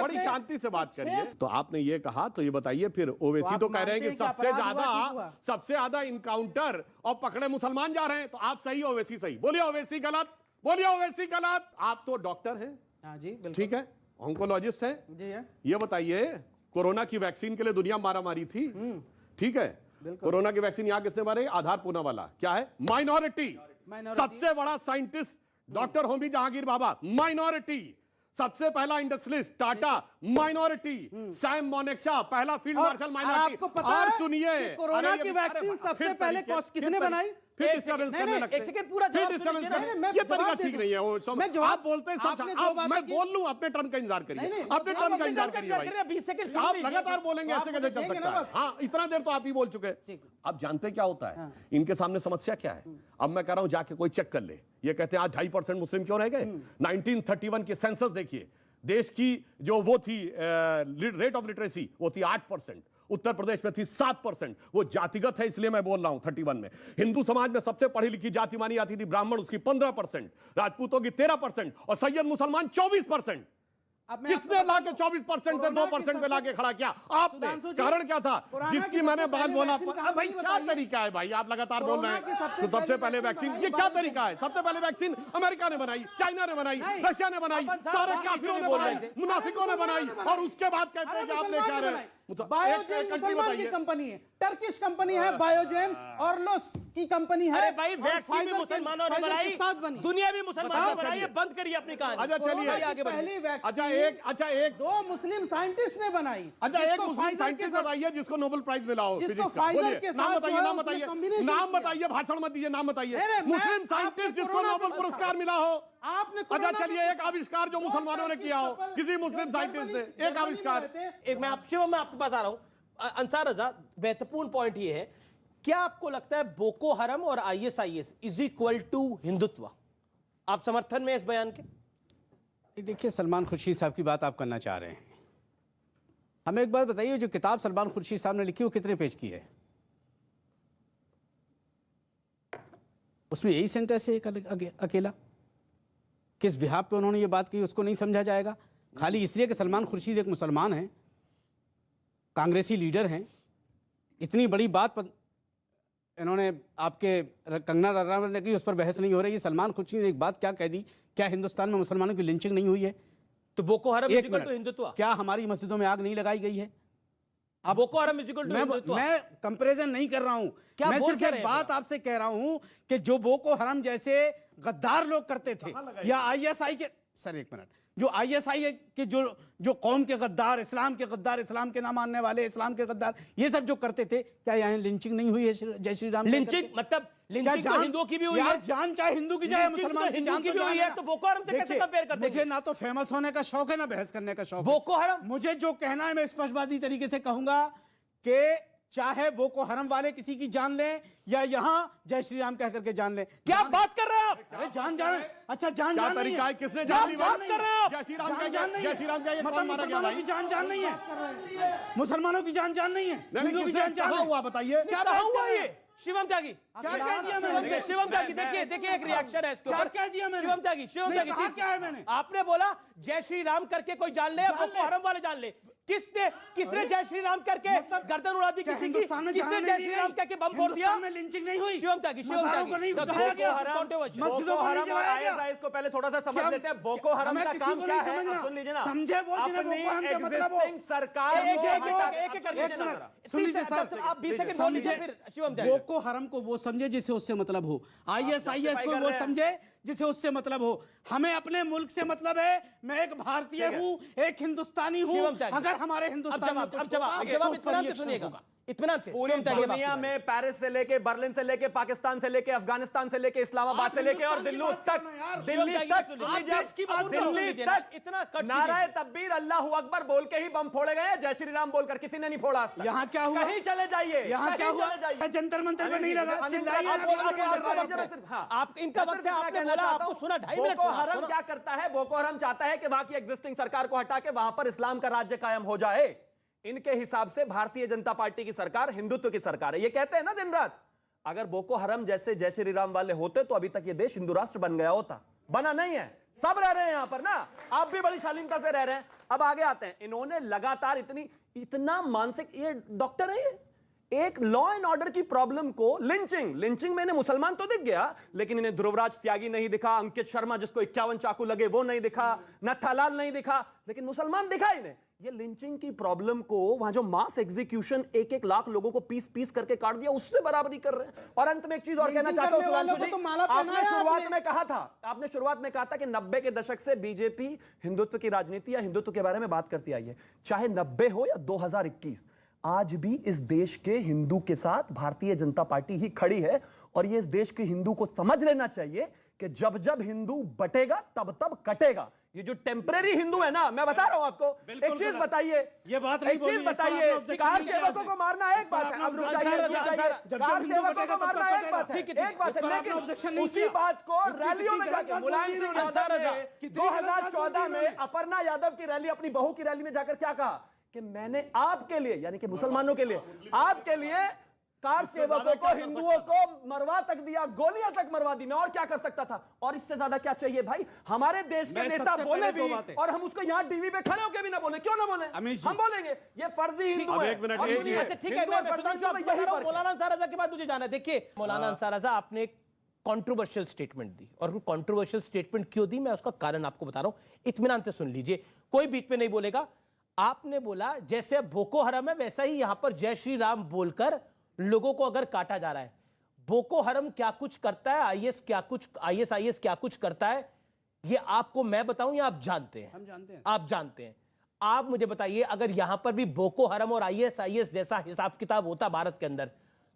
बड़ी शांति से बात करिए। तो आपने ये कहा, तो ये बताइए फिर ओवैसी तो कह रहे हैं कि सबसे ज्यादा इनकाउंटर और पकड़े मुसलमान जा रहे हैं, तो आप सही, ओवैसी सही। बोलिए ओवैसी गलत, बोलिए ओवैसी गलत। आप तो डॉक्टर हैं, हाँ जी बिल्कुल, ठीक है, ऑन्कोलॉजिस्ट हैं जी है। ये बताइए, कोरोना की वैक्सीन के लिए दुनिया मारामारी थी, ठीक है, कोरोना की वैक्सीन यहां किसने मारी? आधार पूना वाला। क्या है? माइनॉरिटी। सबसे बड़ा scientist doctor Homi Jehangir Bhabha, minority. सबसे पहला इंडस्ट्रियलिस्ट टाटा, माइनॉरिटी। सैम मोनेक्शा, पहला फील्ड मार्शल, माइनॉरिटी। आपको पता है और सुनिए, कोरोना की वैक्सीन सबसे पहले किसने बनाई? फिर एक डिस्टर्बेंस सेकंड, करने नहीं, लगते एक सेकंड, पूरा फिर जवाब डिस्टर्बेंस सुन लीजिए करने ना। ये मैं तरीका जवाब ठीक दे नहीं है वो मैं जवाब- आप बोलते हैं सब आपने जो आप बातें मैं की- बोल लूं अपने टर्न का इंतजार करिए नहीं, अपने आप टर्न का अपने इंतजार टर्न करिए का भाई इंतजार करिए, 20 सेकंड सुन आप लीजिए। लगातार बोलेंगे आप ऐसे मुझे कैसे चल देंगे सकता ना है वक्त। हाँ इतना देर तो आप ही बोल चुके हैं आप जानते क्या होता है इनके सामने समस्या क्या है अब मैं कह रहा हूं जाके कोई चेक कर ले ये कहते हैं आज 2.5% मुस्लिम क्यों रह गए 1931 के सेंसस देखिए देश की जो वो थी रेट ऑफ लिटरेसी वो थी 8%, उत्तर प्रदेश में थी 7%। वो जातिगत है इसलिए मैं बोल रहा हूं 31 में। हिंदू समाज में सबसे पढ़ी लिखी जाति मानी जाती थी ब्राह्मण, उसकी 15%, राजपूतों की 13% और सैयद मुसलमान 24%। किसने ला के 24% से 2% पे लाके खड़ा किया? आपने। कारण क्या था? जिसकी मैंने बात बोला भाई क्या तरीका है भाई आप लगातार बोल रहे हैं तो सबसे पहले वैक्सीन ये क्या तरीका है? सबसे पहले वैक्सीन अमेरिका ने बनाई, चाइना ने बनाई, रशिया ने बनाई, सारे काफिरों ने बनाई, मुनाफिकों ने बनाई और उसके बाद कहते हैं कि आप लेके आ रहे हैं। बायोजेन मुसलमान की कंपनी है, टर्किश कंपनी है बायोजेन और लोस की कंपनी है। अरे भाई वैक्सीन भी मुसलमानों ने बनाई, दुनिया भी मुसलमानों ने बनाई है, बंद करिए अपनी कहानी। अच्छा चलिए आगे पहली वैक्सीन अच्छा एक दो मुस्लिम साइंटिस्ट ने बनाई। अच्छा एक मुस्लिम साइंटिस्ट बताइए जिसको नोबेल प्राइज मिला हो जिसको फाइजर के साथ नाम बताइए भाषण मत दीजिए नाम बताइए मुस्लिम साइंटिस्ट जिसको नोबेल पुरस्कार मिला हो आपने। अच्छा चलिए एक आविष्कार जो मुसलमानों ने किया हो किसी मुस्लिम साइंटिस्ट ने एक आविष्कार। एक मैं शिवम मैं आपके पास आ रहा हूं। अंसार रजा महत्वपूर्ण पॉइंट ये है क्या आपको लगता है बोको हरम और ISIS is equal to Hindutva? आप समर्थन में इस बयान के? देखिए सलमान खुर्शीद साहब की बात आप करना चाह रहे हैं, हमें एक बात बताइए जो किताब सलमान खुर्शीद साहब ने लिखी वो कितने पेज की है? उसमें यही सेंटेंस है एक अकेला। किस बिहाफ पे उन्होंने ये बात की उसको नहीं समझा जाएगा खाली इसलिए कि सलमान खुर्शीद एक मुसलमान हैं, कांग्रेसी लीडर हैं। इतनी बड़ी बात इन्होंने आपके कंगना रनौत ने की, उस पर बहस नहीं हो रही। सलमान खुर्शीद ने एक बात क्या कह दी, क्या हिंदुस्तान में मुसलमानों की लिंचिंग नहीं हुई है? तो बोको हरम एक इक्वल टू मिनट, हिंदुत्व? क्या हमारी मस्जिदों में आग नहीं लगाई गई है? अब बोको हरम इक्वल टू हिंदुत्व? मैं कंपैरिजन नहीं कर रहा हूं, क्या मैं बोल सिर्फ क्या एक रहे हैं बात आपसे कह रहा हूं कि जो बोको हरम जैसे गद्दार लोग करते थे या ISI के सर एक मिनट जो ISI के जो कौम के गद्दार, इस्लाम के ना मानने वाले, इस्लाम के गद्दार, ये सब जो करते थे, क्या यहाँ लिंचिंग नहीं हुई है? जय श्री राम लिंचिंग मतलब लिंचिंग तो हिंदुओं की भी हुई है। जान चाहे हिंदू की चाहे मुसलमान की जान की भी हुई है, तो बोको हरम से कैसे कंपेयर करते हैं? मुझे ना तो फेमस होने का शौक है ना बहस करने का शौक है। बोको हरम मुझे जो कहना है मैं स्पष्टवादी तरीके से कहूंगा कि चाहे बोको हरम वाले किसी की जान लें या यहाँ जय श्री राम कह करके जान लें। क्या बात कर रहे हैं आप? अरे जान अच्छा जान क्या नहीं तरीका है है? किसने जान ली? बात कर रहे हैं आप? जय श्री राम का जय श्री राम का मतलब मुसलमानों की जान नहीं है, मुसलमानों की जान नहीं है, हिंदुओं की जान हुआ बताइए क्या हुआ ये? शिवम त्यागी क्या कह दिया मैंने? शिवम त्यागी देखिए एक रिएक्शन है इसके ऊपर। क्या कह दिया मैंने? शिवम त्यागी कहा क्या है मैंने? आपने बोला जय श्री राम करके कोई जान ले या बोको हरम वाले जान ले। किसने जय श्री राम करके गर्दन उड़ा दी किसी की? किसने जय श्री राम करके बम फोड़ दिया? में लिंचिंग नहीं हुई। शिवम त्यागी बोको हरम और ISIS को पहले थोड़ा सा समझ लेते हैं। बोको हरम का काम क्या है सुन लीजिए ना। समझे वो जिन्हें अपनी बोको हरम से मतलब हो। एग्जिस्टिंग सरकार सुन लीजिए सर, आप 20 सेकंड बोल लीजिए फिर शिवम त्यागी। बोको हरम को वो समझे जिसे उससे मतलब हो, ISIS को वो समझे जिसे उससे मतलब हो। हमें अपने मुल्क से मतलब है। मैं एक भारतीय हूँ, एक हिंदुस्तानी हूँ। अगर हमारे हिंदुस्तान में इत्मीनान से पूरी दुनिया में पेरिस से लेके बर्लिन से लेके पाकिस्तान से लेके अफगानिस्तान से लेके इस्लामाबाद से लेके और दिल्ली तक इतना नाराए तकबीर अल्लाहू अकबर बोल के ही बम फोड़े गए, जय श्री राम बोलकर किसी ने नहीं फोड़ा। यहाँ क्या हुआ? कहीं चले जाइए, यहाँ क्या हुआ? जंतर मंतर पे नहीं लगा, चिल्लाइए। आप इनका वक्त है, आपने बोला, आपको सुना 2.5 मिनट। बोको हरम क्या करता है? बोको हरम चाहता है कि वहां की एग्जिस्टिंग सरकार को हटा के वहां पर इस्लाम का राज्य कायम हो जाए। इनके हिसाब से भारतीय जनता पार्टी की सरकार हिंदुत्व की सरकार है। ये कहते हैं ना दिन रात। अगर बोको हरम जैसे जय श्री राम वाले होते तो अभी तक ये देश हिंदू राष्ट्र बन गया होता। बना नहीं है, सब रह रहे हैं यहां पर ना, आप भी बड़ी शालीनता से रह रहे हैं। अब आगे आते हैं। इन्होंने लगातार इतना मानसिक, ये डॉक्टर है, ये एक लॉ एंड ऑर्डर की प्रॉब्लम को लिंचिंग में इन्हें मुसलमान तो दिख गया, लेकिन इन्हें ध्रुवराज त्यागी नहीं दिखा, अंकित शर्मा जिसको 51 चाकू लगे वो नहीं दिखा, नथालाल नहीं दिखा, लेकिन मुसलमान दिखा इन्हें। ये लिंचिंग की प्रॉब्लम को वहां जो मास एग्जीक्यूशन 1-1 लाख लोगों को पीस करके काट दिया उससे बराबरी कर रहे हैं। और अंत में एक चीज और कहना चाहता हूं सुधांशु जी, आपने शुरुआत में कहा था कि 90 के दशक से बीजेपी हिंदुत्व की राजनीति या हिंदुत्व के बारे में बात करती आई है। चाहे 90 हो या 2021, आज भी इस देश के हिंदू के साथ भारतीय जनता पार्टी ही खड़ी है और ये इस देश के हिंदू को समझ लेना चाहिए कि जब जब हिंदू बटेगा तब तब कटेगा। ये जो टेम्परेरी हिंदू है ना, मैं बता रहा हूं आपको, एक चीज बताइए, ये बात एक चीज बताइए, कार सेवकों को मारना एक बात है, अब रुक जाइए, कार सेवकों को मारना एक बात है, एक बात है, लेकिन उसी बात को रैलियों में जाकर मुलायम सिंह यादव ने 2014 में अपर्णा यादव की रैली, अपनी बहू की रैली में जाकर क्या कहा कि मैंने आपके लिए, यानी कि मुसलमानों के लिए, आपके लिए कार सेवकों को, हिंदुओं को मरवा तक दिया, गोलियां तक मरवा दी, मैं और क्या कर सकता था, और इससे ज्यादा क्या चाहिए भाई? हमारे देश के नेता बोले भी और हम उसको यहाँ टीवी पे खड़े होकर भी ना बोले, क्यों ना बोले? हम बोलेंगे ये फर्जी हिंदू है। एक मिनट, अच्छा ठीक है, मौलाना अंसार रज़ा के बाद मुझे जाना है। देखिए मौलाना अंसार रज़ा, आपने एक कंट्रोवर्शियल स्टेटमेंट दी, और कंट्रोवर्शियल स्टेटमेंट क्यों दी मैं उसका कारण आपको बता रहा हूं, इत्मीनान से सुन लीजिए, कोई बीच में नहीं बोलेगा। आपने बोला जैसे बोको हरम है वैसा ही यहां पर जय श्री राम बोलकर लोगों को अगर काटा जा रहा है। बोको हरम क्या कुछ करता है, आईएस क्या कुछ करता है, ये आपको मैं बताऊं या आप जानते हैं? हम जानते हैं। आप जानते हैं। आप मुझे बताइए, अगर यहां पर भी बोको हरम और आईएस जैसा हिसाब किताब होता भारत के अंदर,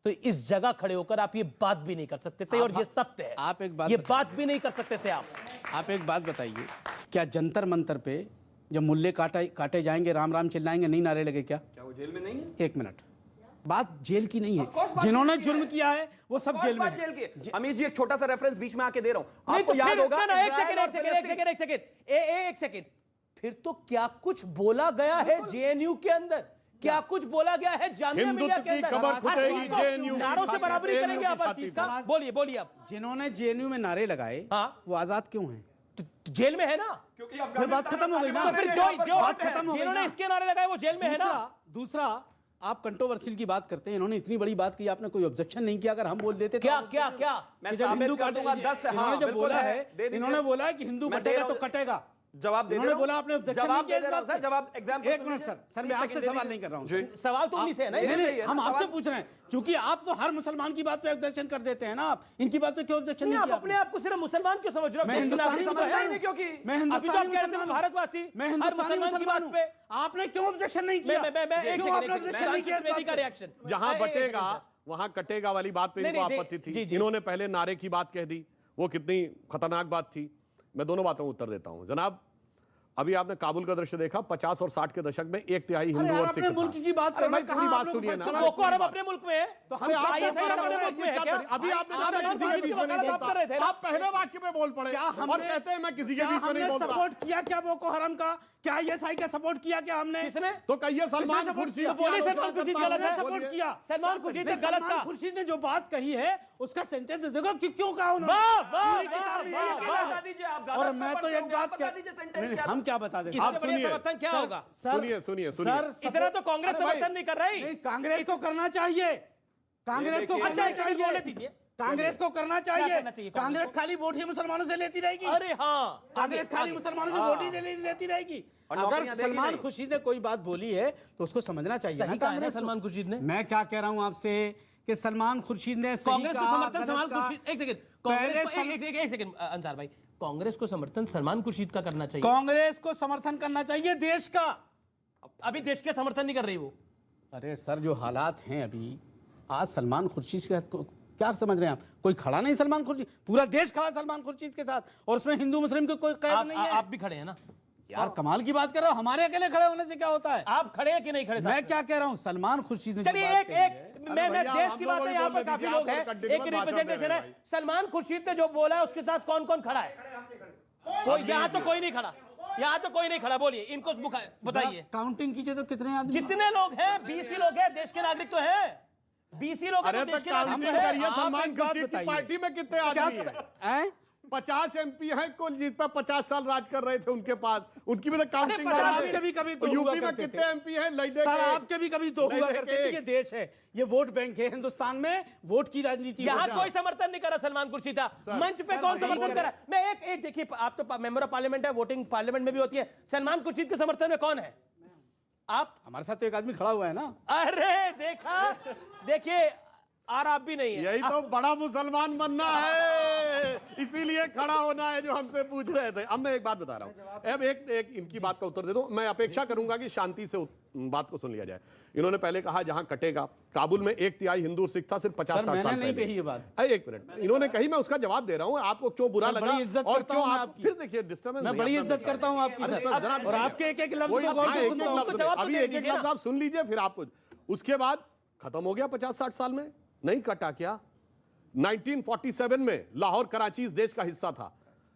तो इस जगह खड़े होकर आप ये बात भी नहीं कर सकते थे, और ये सत्य है। आप एक बात, ये बात भी नहीं कर सकते थे आप एक बात बताइए, क्या जंतर मंतर पे जब मुल्ले काटे जाएंगे, राम राम चिल्लाएंगे, नहीं नारे लगे क्या? वो जेल में नहीं है? एक मिनट, बात जेल की नहीं है, जिन्होंने जुर्म किया है वो सब जेल में है। जेल की। अमीर जी एक छोटा सा रेफरेंस बीच में आके दे रहा हूं, नहीं आपको तो याद होगा, एक सेकंड, फिर तो क्या कुछ बोला गया है जेएनयू के अंदर, क्या कुछ बोला गया है जामिया मिलिया के अंदर, खबर फुटेगी जेएनयू, नारों से बराबरी करेंगे आप हर चीज का। बोलिए आप। जिन्होंने जेएनयू में नारे लगाए, हाँ, वो आजाद क्यों हैं? जेल में है ना, क्योंकि फिर बात खत्म हो गई ना, तो फिर बात खत्म हो गई। जिन्होंने इसके नारे लगाए वो जेल में है ना। दूसरा, आप कंट्रोवर्शियल की बात करते हैं, इन्होंने इतनी बड़ी बात की, आपने कोई ऑब्जेक्शन नहीं किया? अगर हम बोल देते क्या मैं जब हिंदू काटेगा, इन्होंने जब बोला है, इन्होंने बोला है कि हिंदू कटेगा तो कटेगा, जवाब दे उन्होंने बोला, आपने ऑब्जेक्शन नहीं किया इस बात पे? जवाब एग्जाम्पल, एक मिनट सर, मैं आपसे सवाल नहीं कर रहा हूं। सवाल तो उन्हीं से है ना। नहीं, हम आपसे पूछ रहे हैं, क्योंकि आप तो हर मुसलमान की बात पे ऑब्जेक्शन कर देते हैं ना, आप इनकी बात पे क्यों ऑब्जेक्शन नहीं किया? आप अपने आप को सिर्फ मुसलमान क्यों समझ रहे हो? मैं हिंदुस्तानी समझता ही नहीं, क्योंकि मैं हिंदुस्तानी भारतवासी, मैं हिंदुस्तानी की बात पे आपने क्यों ऑब्जेक्शन नहीं किया? क्यों आपने ऑब्जेक्शन नहीं किया? रिएक्शन, जहां बटेगा वहां कटेगा वाली बात पे इनको आपत्ति थी। इन्होंने पहले नारे की बात कह दी, वो कितनी खतरनाक बात थी। मैं दोनों बातों का उत्तर देता हूं। जनाब, अभी आपने काबुल का दृश्य देखा, 50 और 60 के दशक में 1/3 हिंदू और सिख था। मुल्क की बात कर रहे हैं, पूरी बात सुनिए ना। बोको हरम अपने मुल्क में है, तो हम अपने मुल्क में है क्या? अभी आपने कहा मैं किसी के बीच में नहीं बोलता, आप पहले वाक्य में बोल पड़े और कहते हैं मैं किसी के बीच में नहीं बोलता। सपोर्ट किया क्या बोको हरम का? क्या आईएसआई का सपोर्ट किया क्या हमने? किसने? तो कहिए सलमान खुर्शीद, बोले सलमान खुर्शीद गलत है, सपोर्ट किया। सलमान खुर्शीद ने गलत कहा। खुर्शीद ने जो बात कही है उसका सेंटेंस देखो क्यों कहा उन्होंने। और मैं तो एक बात हम क्या बता दें, आप सुनिए, समर्थन क्या होगा? सुनिए सर, इतना तो कांग्रेस समर्थन नहीं कर रही। कांग्रेस को करना चाहिए, कांग्रेस को करना चाहिए, कांग्रेस को करना चाहिए। कांग्रेस खाली वोट ही मुसलमानों से लेती रहेगी। अरे हाँ, कांग्रेस खाली मुसलमानों से वोट ही लेती रहेगी। अगर सलमान खुर्शीद ने कोई बात बोली है तो उसको समझना चाहिए ना कांग्रेस। सलमान खुर्शीद ने, मैं क्या कह रहा हूं आपसे कि सलमान खुर्शीद ने कांग्रेस को समर्थन सलमान खुर्शीद, एक सेकंड अंसार भाई, कांग्रेस को समर्थन सलमान खुर्शीद का करना चाहिए। कांग्रेस को समर्थन करना चाहिए देश का। अभी देश का समर्थन नहीं कर रही वो। अरे सर, जो हालात हैं अभी, आज सलमान खुर्शीद के क्या समझ रहे हैं आप? कोई खड़ा नहीं सलमान खुर्शीद, पूरा देश खड़ा सलमान खुर्शीद के साथ, और उसमें हिंदू मुस्लिम को कोई कैद नहीं है। आप भी खड़े हैं ना यार, कमाल की बात कर रहे हो। हमारे अकेले खड़े होने से क्या होता है? आप खड़े हैं कि नहीं खड़े? मैं क्या कह रहा हूं, सलमान खुर्शीद ने चलिए मैं देश की बात है, यहाँ पर काफी लोग हैं, एक रिप्रेजेंटेशन है। सलमान खुर्शीद ने जो बोला है उसके साथ कौन कौन खड़ा है? कोई, यहाँ तो कोई नहीं खड़ा, यहाँ तो कोई नहीं खड़ा। बोलिए, इनको बताइए। काउंटिंग कीजिए तो कितने आदमी? जितने लोग हैं, 20 लोग हैं, देश के नागरिक तो हैं, 20 लोग हैं, देश के नागरिक तो हैं। सलमान खुर्शीद की पार्टी में कितने आदमी हैं? 50 एमपी हैं कुल, जिस पर 50 साल राज कर रहे थे उनके पास, उनकी भी तो काउंटिंग। आपके भी कभी तो यूपी में कितने एमपी हैं? सर, आपके भी कभी तो हुआ करते थे। ये देश है, ये वोट बैंक है, हिंदुस्तान में वोट की राजनीति। यहाँ कोई समर्थन नहीं कर रहा सलमान खुर्शीद का। मंच पे कौन समर्थन कर रहा है? मैं एक देखिए, आप तो मेंबर ऑफ पार्लियामेंट है, वोटिंग पार्लियामेंट में भी होती है। सलमान खुर्शीद के समर्थन में कौन है? आप, हमारे साथ तो एक आदमी खड़ा हुआ है ना। अरे देखा, देखिए, और आप भी नहीं है। यही तो बड़ा मुसलमान बनना है। इसीलिए खड़ा होना है जो हमसे पूछ रहे थे। अब मैं एक बात बता रहा हूं, अब एक इनकी बात का उत्तर दे दूं। मैं अपेक्षा करूंगा कि शांति से बात को सुन लिया जाए। इन्होंने पहले कहा जहां कटेगा, काबुल में 1/3 हिंदू सिख था सिर्फ 50-60 साल पहले। नहीं कही ये बात। एक मिनट, इन्होंने कही, मैं उसका जवाब दे रहा हूं। आपको क्यों बुरा लगा और क्यों आप फिर देखिए डिस्टर्बेंस। मैं बड़ी इज्जत करता हूं आपकी सर, और आपके एक एक लफ्ज को गौर से सुनता हूं। अभी एक एक लफ्ज आप सुन लीजिए फिर आपको। उसके बाद खत्म हो गया 50-60 साल में, नहीं कटा क्या? 1947 में लाहौर कराची इस देश का हिस्सा था।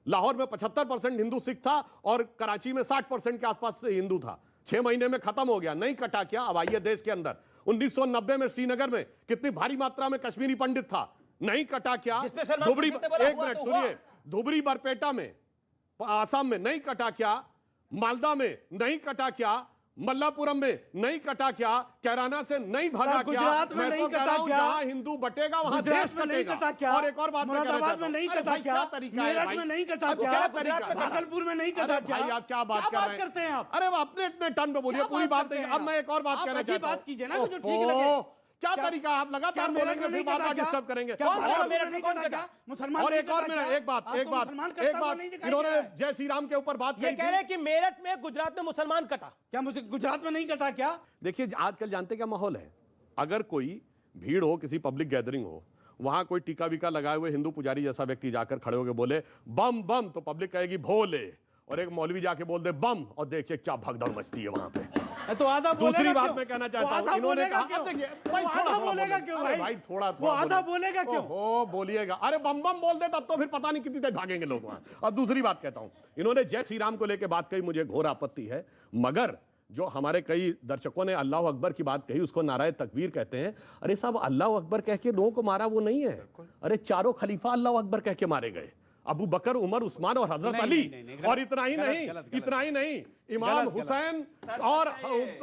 लाहौर में 75% हिंदू सिख था और कराची में 60% के आसपास से हिंदू था। 6 महीने में खत्म हो गया, नहीं कटा क्या? अब आइए देश के अंदर 1990 में श्रीनगर में कितनी भारी मात्रा में कश्मीरी पंडित था, नहीं कटा क्या? धुबरी, एक मिनट सुनिए, धुबरी बरपेटा में आसाम में नहीं कटा क्या? मालदा में नहीं कटा क्या? मल्लापुरम में नहीं कटा क्या? कैराना से नहीं भागा क्या? गुजरात में नहीं कटा क्या? जहां हिंदू बटेगा वहां देश में नहीं कटा क्या? और एक और बात, मुरादाबाद में नहीं कटा क्या? मेरठ में नहीं कटा क्या? भागलपुर में नहीं कटा क्या? भाई आप क्या बात करते हैं आप? अरे अपने अपने टर्न पे बोलिए, पूरी बात नहीं। अब मैं एक और बात कहना चाहता हूं। बात कीजिए ना जो ठीक लगे। क्या तरीका? आप लगातार बोलेंगे फिर बार-बार डिस्टर्ब करेंगे। मुसलमान और एक और मेरा एक बात इन्होंने जय श्री राम के ऊपर बात ये कह रहे हैं कि मेरठ में गुजरात में मुसलमान कटा, क्या मुझे गुजरात में नहीं कटा क्या? देखिए आजकल जानते क्या माहौल है, अगर कोई भीड़ हो, किसी पब्लिक गैदरिंग हो, वहां कोई टीका वीका लगाए हुए हिंदू पुजारी जैसा व्यक्ति जाकर खड़े होकर बोले बम बम, तो पब्लिक कहेगी भोले, और एक मौलवी जाके बोल दे बम, और देखिए क्या भगदड़ मचती है वहां पे। तो आधा दूसरी बात मैं कहना चाहता हूं, इन्होंने कहा देखिए भाई आधा बोलेगा क्यों भाई? थोड़ा वो आधा बोलेगा क्यों? ओ बोलिएगा, अरे बम बम बोल दे तब तो फिर पता नहीं कितनी देर भागेंगे लोग वहां। और दूसरी बात कहता हूं, इन्होंने जय श्री राम को लेकर बात कही, मुझे घोर आपत्ति है, मगर जो हमारे कई दर्शकों ने अल्लाह अकबर की बात कही, उसको नाराए तकबीर कहते हैं। अरे साहब, अल्लाह अकबर कह के लोगों को मारा वो नहीं है, अरे चारों खलीफा अल्लाह अकबर कह के मारे गए, अबू बकर, उमर, उस्मान और हजरत अली। और इतना ही नहीं, इमाम हुसैन और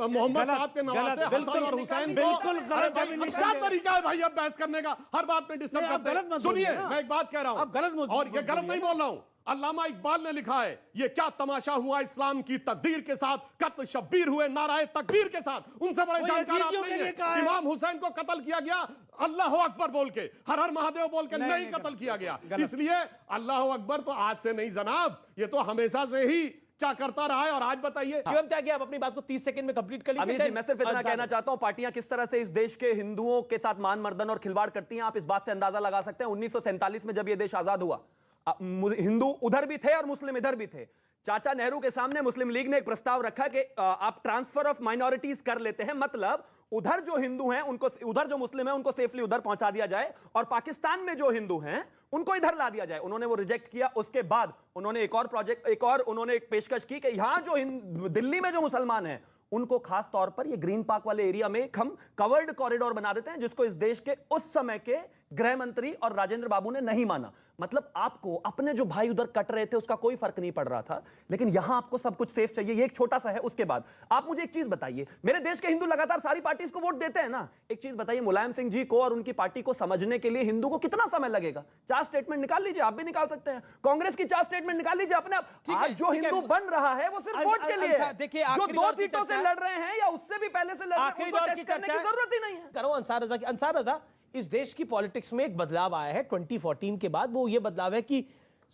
मोहम्मद साहब के नवासे हसन और हुसैन। बिल्कुल गलत। क्या तरीका है भाई अब बहस करने का? हर बात में डिस्टर्ब करते हैं। सुनिए, मैं एक बात कह रहा हूं, और ये गलत नहीं बोल रहा हूं, अल्लामा इकबाल ने लिखा है, ये क्या तमाशा हुआ इस्लाम की तकदीर के साथ, कत्ल शब्बीर हुए नाराए तकबीर के साथ। उनसे बड़े जानकार आप नहीं है। इमाम हुसैन को कत्ल किया गया अल्लाह अकबर बोल के, हर हर महादेव बोल के नहीं कत्ल किया गया। इसलिए अल्लाह अकबर तो आज से नहीं जनाब, ये तो हमेशा से ही क्या करता रहा है। और आज बताइए शिवम त्यागी, आप अपनी बात को 30 सेकंड में कंप्लीट कर लीजिए। मैं सिर्फ इतना कहना चाहता हूं, पार्टियां किस तरह से इस देश के हिंदुओं के साथ मान मर्दन और खिलवाड़ करती हैं, आप इस बात से अंदाजा लगा सकते हैं। 1947 में जब यह देश आजाद हुआ, हिंदू उधर भी थे और मुस्लिम इधर भी थे। चाचा नेहरू के सामने मुस्लिम लीग ने एक प्रस्ताव रखा कि आप ट्रांसफर ऑफ माइनॉरिटीज कर लेते हैं, मतलब उधर जो हिंदू हैं उनको, उधर जो मुस्लिम हैं उनको सेफली उधर पहुंचा दिया जाए, और पाकिस्तान में जो हिंदू हैं उनको इधर ला दिया जाए। उन्होंने वो रिजेक्ट किया। उसके बाद उन्होंने एक और प्रोजेक्ट, उन्होंने एक पेशकश की कि यहां जो दिल्ली में जो मुसलमान हैं उनको खास तौर पर ये ग्रीन पार्क वाले एरिया में हम कवर्ड कॉरिडोर बना देते हैं, जिसको इस देश के उस समय के गृह मंत्री और राजेंद्र बाबू ने नहीं माना। मतलब आपको अपने जो भाई उधर कट रहे थे उसका कोई फर्क नहीं पड़ रहा था, लेकिन यहां आपको सब कुछ सेफ चाहिए। ये एक छोटा सा है। उसके बाद आप मुझे एक चीज बताइए, मेरे देश के हिंदू लगातार सारी पार्टीज को वोट देते हैं ना, एक चीज बताइए, मुलायम सिंह जी को और उनकी पार्टी को समझने के लिए हिंदू को कितना समय लगेगा? 4 स्टेटमेंट निकाल लीजिए, आप भी निकाल सकते हैं। कांग्रेस की 4 स्टेटमेंट निकाल लीजिए अपने आप। आज जो हिंदू बन रहा है वो सिर्फ वोट के लिए है। देखिए, जो 2 सीटों से लड़ रहे हैं या उससे भी पहले से लड़ रहे हैं, उनको टेस्ट करने की जरूरत ही नहीं है। करो अंसार रजा की। अंसार रजा, इस देश की पॉलिटिक्स में एक बदलाव आया है 2014 के बाद, वो ये बदलाव है कि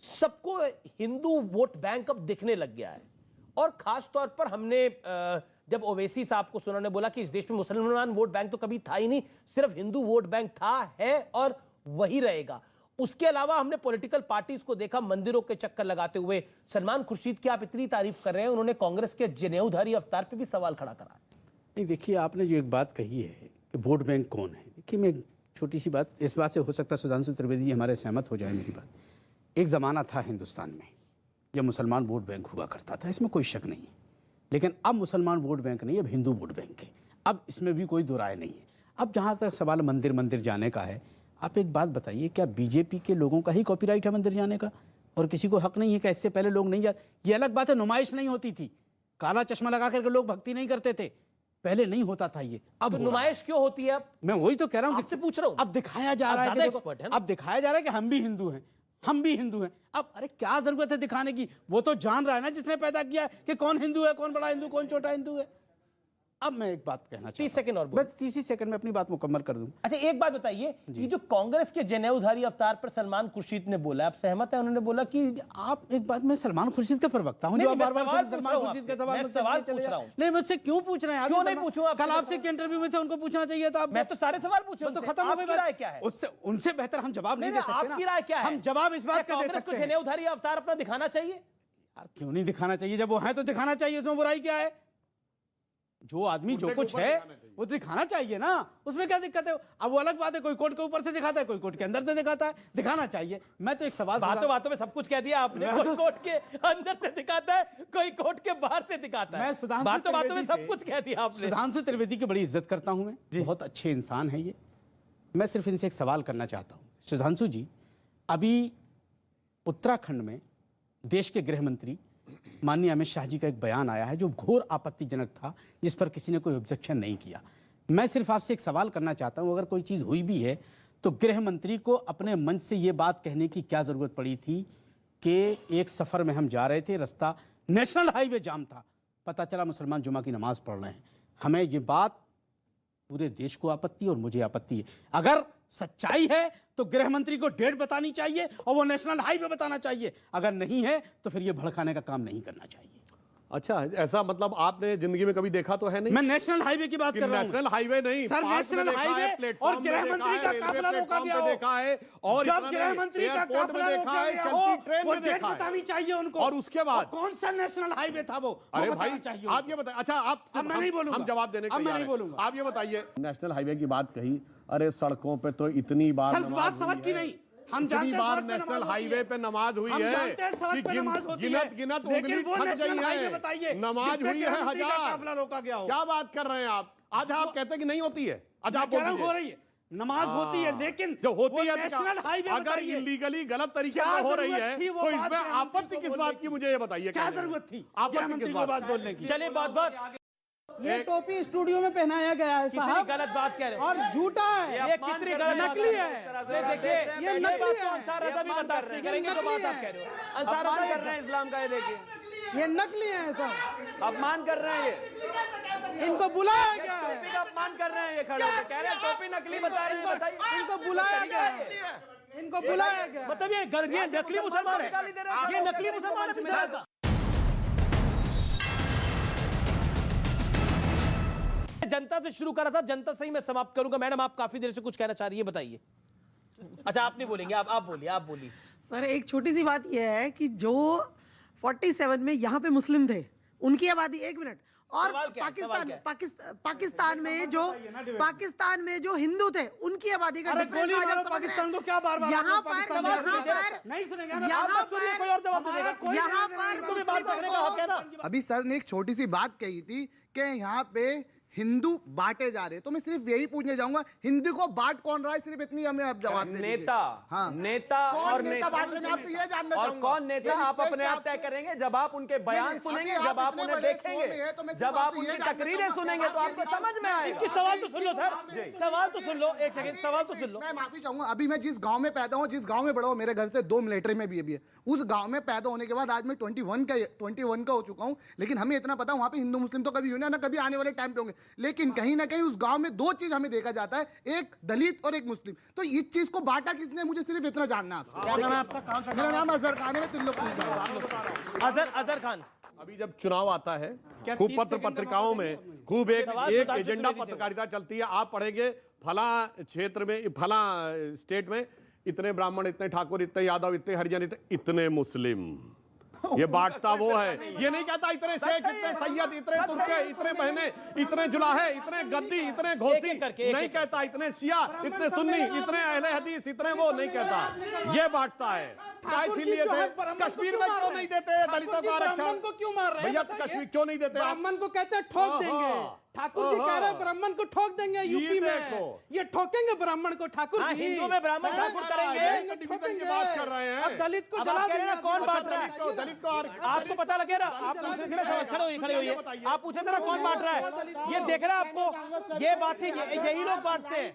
सबको हिंदू वोट बैंक अब दिखने लग गया है। और खास तौर पर हमने जब ओवैसी साहब को सुना, ने बोला कि इस देश में मुसलमान वोट बैंक तो कभी था ही नहीं, सिर्फ हिंदू वोट बैंक था, है और वही रहेगा। उसके अलावा हमने पॉलिटिकल पार्टीज को देखा मंदिरों के चक्कर लगाते हुए। सलमान खुर्शीद की आप इतनी तारीफ कर रहे हैं, उन्होंने कांग्रेस के जनेऊधारी अवतार पे भी सवाल खड़ा करा। नहीं, देखिए आपने जो एक बात कही है कि वोट बैंक कौन है, देखिए मैं छोटी सी बात, इस बात से हो सकता है सुधांशु त्रिवेदी जी हमारे सहमत हो जाए मेरी बात। एक ज़माना था हिंदुस्तान में जब मुसलमान वोट बैंक हुआ करता था, इसमें कोई शक नहीं है, लेकिन अब मुसलमान वोट बैंक नहीं, अब हिंदू वोट बैंक है। अब इसमें भी कोई दो राय नहीं है। अब जहाँ तक सवाल मंदिर जाने का है, आप एक बात बताइए, क्या बीजेपी के लोगों का ही कॉपीराइट है मंदिर जाने का और किसी को हक नहीं है? क्या इससे पहले लोग नहीं जाते? ये अलग बात है, नुमाइश नहीं होती थी, काला चश्मा लगा करके लोग भक्ति नहीं करते थे, पहले नहीं होता था ये। अब तो नुमाइश क्यों होती है? अब मैं वही तो कह रहा हूँ, आपसे पूछ रहा हूँ। अब दिखाया जा रहा है कि हम भी हिंदू हैं, हम भी हिंदू हैं। अब अरे क्या जरूरत है दिखाने की? वो तो जान रहा है ना जिसने पैदा किया कि कौन हिंदू है, कौन बड़ा हिंदू, कौन छोटा हिंदू है। अब मैं एक बात कहना 30 सेकंड और मैं 30 सेकंड में अपनी बात मुकम्मल कर दूं। अच्छा एक बात बताइए, ये जो कांग्रेस के जनेऊधारी अवतार पर सलमान खुर्शीद ने बोला, आप सहमत हैं? उन्होंने बोला कि आप एक बात, मैं सलमान खुर्शीद का प्रवक्ता हूं जो आप बार-बार सलमान खुर्शीद का सवाल पूछ रहा हूं। नहीं, मुझसे क्यों पूछ रहे हैं आप? क्यों नहीं पूछूं? कल आपसे एक इंटरव्यू में थे, उनको पूछना चाहिए था। मैं तो सारे सवाल पूछे, तो खत्म हो गई। आपकी राय क्या है? उससे उनसे बेहतर हम जवाब नहीं दे सकते। आपकी राय क्या है? हम जवाब इस बात का दे सकते हैं, जनेऊधारी अवतार अपना दिखाना चाहिए। यार क्यों नहीं दिखाना चाहिए? जब वो है तो दिखाना चाहिए, इसमें बुराई क्या है? जो आदमी जो कुछ है वो दिखाना चाहिए ना, उसमें क्या दिक्कत है? अब वो अलग बात है, कोई कोर्ट के ऊपर से दिखाता है, कोई कोर्ट के अंदर से दिखाता है, दिखाना चाहिए। मैं तो एक सवाल, बातों में सब कुछ कह दिया आपने। कोई कोर्ट के अंदर से दिखाता है, कोई कोर्ट के बाहर से दिखाता है। मैं बातों में सब कुछ कह दिया आपने। सुधांशु त्रिवेदी की बड़ी इज्जत करता हूं मैं, बहुत अच्छे इंसान है ये। मैं सिर्फ इनसे एक सवाल करना चाहता हूं। सुधांशु जी, अभी उत्तराखंड में देश के गृह मंत्री माननीय अमित शाह जी का एक बयान आया है जो घोर आपत्तिजनक था, जिस पर किसी ने कोई ऑब्जेक्शन नहीं किया। मैं सिर्फ आपसे एक सवाल करना चाहता हूं, अगर कोई चीज़ हुई भी है तो गृह मंत्री को अपने मंच से ये बात कहने की क्या ज़रूरत पड़ी थी कि एक सफ़र में हम जा रहे थे, रास्ता नेशनल हाईवे जाम था, पता चला मुसलमान जुमा की नमाज़ पढ़ रहे हैं। हमें ये बात, पूरे देश को आपत्ति और मुझे आपत्ति है। अगर सच्चाई है तो गृह मंत्री को डेट बतानी चाहिए और वो नेशनल हाईवे बताना चाहिए, अगर नहीं है तो फिर ये भड़काने का काम नहीं करना चाहिए। अच्छा, ऐसा मतलब आपने जिंदगी में कभी देखा तो है नहीं? मैं नेशनल हाईवे की बात कर रहा हूं। नेशनल हाईवे नहीं सर, नेशनल हाईवे और गृह मंत्री का काफिला रोका गया हो, देखा है, और जब गृह मंत्री का काफिला रोका गया हो, वो डेट बतानी चाहिए उनको। और उसके बाद कौन सा नेशनल हाईवे था वो? अरे भाई आप ये बताइए। अच्छा, आप मैं नहीं बोलूंगा, हम जवाब देने मैं नहीं बोलूंगा। आप ये बताइए, नेशनल हाईवे की बात कही, अरे सड़कों पे तो इतनी बार सर, बात सड़क की नहीं, हम जानते हैं बार नेशनल हाईवे पे नमाज हुई है, सड़क पे नमाज होती है, गिनत लेकिन वो नेशनल हाईवे बताइए नमाज हुई है 1000। काफिला रोका गया हो। क्या बात कर रहे हैं आप? आज आप कहते हैं कि नहीं होती है, आज आप हो रही है, नमाज होती है, लेकिन जो होती है नेशनल हाईवे अगर इलीगली गलत तरीके से हो रही है तो इसमें आपत्ति किस बात की, मुझे ये बताइए। क्या जरूरत थी आपत्ति किस बात बोलने की? चलिए बहुत ये टोपी स्टूडियो में पहनाया गया है साहब, गलत बात कह रहे हैं और झूठा है, ये कितनी गलत नकली है। देखिए ये नकली है, अंसार रज़ा भी बर्दाश्त नहीं करेंगे जो बात आप कह रहे हो। अंसार रज़ा कर रहे हैं इस्लाम का, ये देखिए ये नकली है सर, अपमान कर रहे हैं ये, इनको बुलाया गया है, टोपी का अपमान कर रहे हैं ये, खड़े होकर कह रहे हैं टोपी नकली बता रहे हैं। बताइए, इनको बुलाया गया है, इनको बुलाया गया। मतलब ये नकली मुसलमान है, ये नकली मुसलमान है। जनता से शुरू करा था, जनता से ही मैं समाप्त करूंगा। मैडम, आप काफी देर से कुछ कहना चाह रही है, बताइए। अच्छा, आप नहीं बोलेंगे, आप बोलिए। सर, एक छोटी सी बात यह है कि जो 47 में यहाँ पे मुस्लिम थे, उनकी आबादी, एक मिनट, और पाकिस्तान में जो हिंदू थे उनकी आबादी का डिफरेंस पाकिस्तान को क्या बार-बार यहाँ पर अभी सर ने एक छोटी सी बात कही थी कि यहाँ पे हिंदू बांटे जा रहे हैं, तो मैं सिर्फ यही पूछने जाऊंगा, हिंदू को बांट कौन रहा है? सिर्फ इतनी हमें आप जवाब दे दीजिए। नेता, हाँ, नेता और नेता बांट रहे हैं, आपसे ये जानना चाहूंगा। कौन नेता आप अपने आप तय करेंगे जब आप उनके बयान सुनेंगे, जब आप उन्हें देखेंगे, जब आप उनकी तकरीरें सुनेंगे तो आपको समझ में आएगा। सवाल तो सुन लो सर, सवाल तो सुन लो, एक सेकंड, सवाल तो सुन लो। मैं माफी चाहूंगा, अभी मैं जिस गांव में पैदा हूँ, जिस गांव में बड़ा हूँ, मेरे घर से 2 मिलिट्री में भी है, उस गांव में पैदा होने के बाद आज मैं 21 का हो चुका हूँ, लेकिन हमें इतना पता वहाँ पे हिंदू मुस्लिम तो कभी होने ना कभी आने वाले टाइम पे होंगे, लेकिन कहीं ना कहीं उस गांव में 2 चीज हमें देखा जाता है, एक दलित और एक मुस्लिम। तो इस चीज को बांटा किसने, मुझे सिर्फ इतना जानना है आपसे। क्या नाम है आपका? मेरा नाम अजहर खान है, मैं तिल्लोपुर से। अजहर खान, अभी जब चुनाव आता है, खूब पत्रिकाओं में खूब एक एजेंडा पत्रकारिता चलती है। आप पढ़ेंगे फला क्षेत्र में, फला स्टेट में इतने ब्राह्मण, इतने ठाकुर, इतने यादव, इतने हरिजन, इतने मुस्लिम। ये बांटता वो है, ये नहीं कहता इतने शेख, इतने सैयद, इतने तुर्के, इतने बहने, इतने जुलाहे, इतने गद्दी, इतने घोसी, नहीं कहता इतने शिया, इतने सुन्नी, इतने अहले हदीस, इतने वो नहीं कहता, ये बांटता है। इसीलिए कश्मीर में क्यों नहीं देते दलितों को आरक्षण? को क्यों मार रहे हैं? भैया कश्मीर क्यों नहीं देते? ब्राह्मण को कहते हैं ठोक देंगे, ठाकुर जी कह रहे हैं ब्राह्मण को ठोक देंगे यूपी में, ये ठोकेंगे ब्राह्मण को ठाकुर जी। हिंदू में ब्राह्मण ठाकुर करेंगे, डिवीजन की बात कर रहे हैं। दलित को जला देंगे, कौन बांट रहा है? दलित को आपको पता लगे ना, आप खड़े होइए, आप पूछे थे ना कौन बांट रहा है? ये देख रहा है आपको, ये बात है, यही लोग बांटते हैं।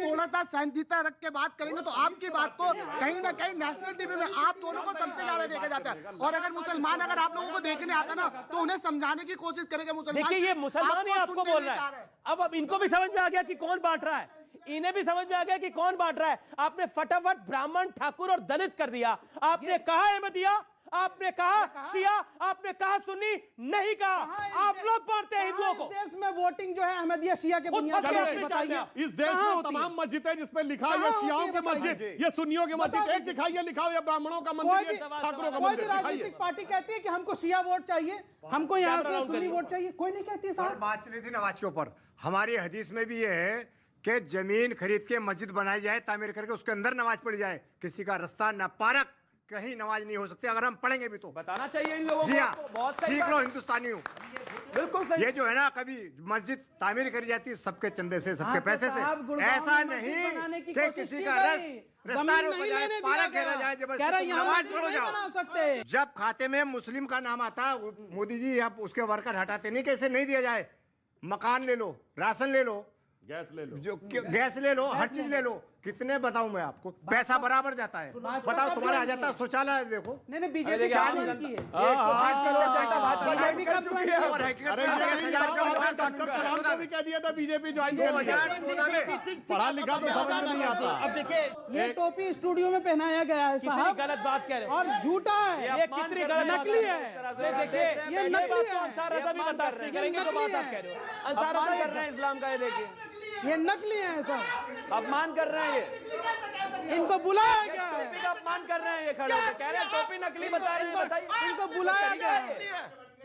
थोड़ा सा संजीता रख के बात करेंगे तो आपकी बात को कहीं ना कहीं नेशनल नेशनल टीवी में आप दोनों को सबसे ज्यादा देखा जाता है। और अगर मुसलमान अगर आप लोगों को देखने आता ना तो उन्हें समझाने की कोशिश करेंगे मुसलमान। देखिए ये मुसलमान ही आपको बोल रहा है। अब इनको भी समझ में आ गया कि कौन बांट रहा है, इन्हें भी समझ में आ गया कि कौन बांट रहा है। आपने फटाफट ब्राह्मण, ठाकुर और दलित कर दिया। आपने कहा अहमदिया, आपने कहा शिया, आपने कहा सुन्नी, नहीं कहा। आप लोग बांटते हैं हिंदुओं को। इस देश में वोटिंग जो है अहमदिया शिया के बुनियाद पर बताइए। इस देश में तमाम मस्जिद है जिसपे लिखा है ये शियाओं की मस्जिद, ये सुन्नियों की मस्जिद, एक दिखाइए लिखा हुआ ब्राह्मणों का मंदिर, ये ठाकुरों का मंदिर दिखाइए। राजनीतिक पार्टी कहती है कि हमको शिया वोट चाहिए, हमको यहाँ से सुन्नी वोट चाहिए, कोई नहीं कहती साहब। बात चली थी नमाज के ऊपर, हमारी हदीस में भी ये है कि जमीन खरीद के मस्जिद बनाई जाए, तामीर करके उसके अंदर नमाज पढ़ी जाए। किसी का रास्ता न पारक कहीं नमाज नहीं हो सकती। अगर हम पढ़ेंगे भी तो बताना चाहिए इन लोगों को। जी हाँ, बहुत सही सीख लो हिंदुस्तानी हूँ। बिल्कुल सही। ये जो है ना, कभी मस्जिद तामीर करी जाती है सबके चंदे से, सबके पैसे से। ऐसा नहीं कि किसी का रास्ता रोका जाए, पारक घेरा जाए, जबरदस्ती नमाज पढ़ो जाओ। जब खाते में मुस्लिम का नाम आता, मोदी जी आप उसके वर्कर हटाते नहीं, कैसे नहीं दिया जाए। मकान ले लो, राशन ले लो, गैस ले लो, जो गैस ले लो, हर चीज ले लो। कितने बताऊं मैं आपको, पैसा बराबर जाता है। बताओ तुम्हारा आ जाता है शौचालय देखो। नहीं बीजेपी क्या की है, भी कह दिया था बीजेपी ज्वाइन कर लिया। पढ़ा लिखा तो समझ में नहीं आता। अब देखिए ये टोपी स्टूडियो में पहनाया गया है साहब, गलत बात कह रहे हैं और झूठा है, ये कितनी गलत नकली है। देखिए ये नकली बात तो अंसार रजा भी बर्दाश्त नहीं करेंगे जो बात आप कह रहे हो। अंसार रजा कर रहे हैं इस्लाम का, ये देखिए ये नकली है सर, अपमान कर रहे हैं ये। इनको बुलाया गया है, टोपी का अपमान कर रहे हैं ये खड़े होकर, कह रहे हैं टोपी नकली बता रहे हैं। बताइए इनको बुलाया गया है,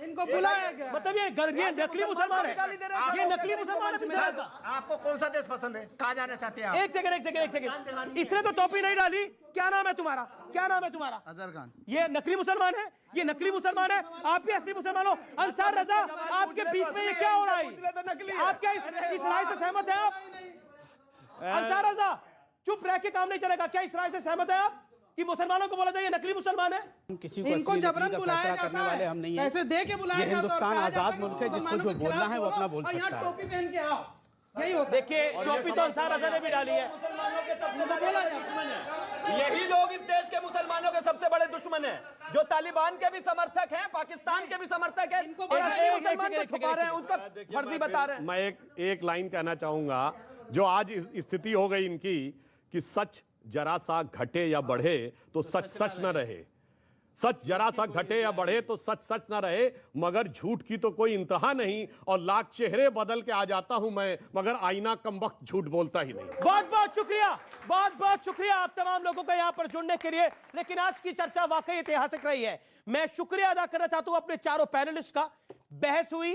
इनको बुलाया गया। मतलब ये नकली मुसलमान है, ये नकली मुसलमान है। आपको कौन सा देश पसंद है, कहाँ जाना चाहते हैं? एक सेकंड, इसने तो टोपी नहीं डाली। क्या नाम है तुम्हारा, क्या नाम है तुम्हारा? अजहर खान। ये नकली मुसलमान है, ये नकली मुसलमान है, आप भी असली मुसलमान हो। अंसार रजा, आपके बीच में ये क्या हो रहा है? आप क्या इस राय से सहमत है? आप अंसार रजा चुप रह के काम नहीं चलेगा। क्या इस राय से सहमत है आप कि मुसलमानों को बोला जाए ये नकली मुसलमान है? किसी को इनको जबरन बुलाया करने वाले हम नहीं हैं। पैसे दे के बुलाया ये हिंदुस्तान आजाद मुल्क है, जिसको जो बोलना है वो अपना बोल सकता है। टोपी पहन के आओ, यही होता है। देखिए टोपी तो अंसार रजा ने भी डाली है। मुसलमानों के सबसे बड़े दुश्मन है यही लोग, इस देश के मुसलमानों के सबसे बड़े दुश्मन हैं, जो तालिबान के भी समर्थक हैं, पाकिस्तान के भी समर्थक हैं, और असली मुसलमान को छुपा रहे हैं, उसका फर्जी बता रहे हैं। मैं एक लाइन कहना चाहूंगा, जो आज स्थिति हो गई इनकी कि सच जरा सा घटे या बढ़े तो सच सच न रहे, सच जरा सा घटे या बढ़े तो सच सच न रहे, मगर झूठ की तो कोई इंतहा नहीं, और लाख चेहरे बदल के आ जाता हूं मैं, मगर आईना कमबख्त झूठ बोलता ही नहीं। बहुत बहुत शुक्रिया, बहुत बहुत शुक्रिया आप तमाम लोगों का यहां पर जुड़ने के लिए। लेकिन आज की चर्चा वाकई ऐतिहासिक रही है। मैं शुक्रिया अदा करना चाहता हूं अपने चारों पैनलिस्ट का। बहस हुई,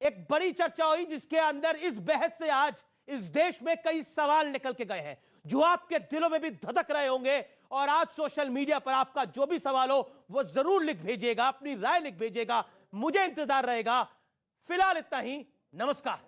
एक बड़ी चर्चा हुई, जिसके अंदर इस बहस से आज इस देश में कई सवाल निकल के गए हैं जो आपके दिलों में भी धधक रहे होंगे। और आज सोशल मीडिया पर आपका जो भी सवाल हो वो जरूर लिख भेजिएगा, अपनी राय लिख भेजिएगा, मुझे इंतजार रहेगा। फिलहाल इतना ही, नमस्कार।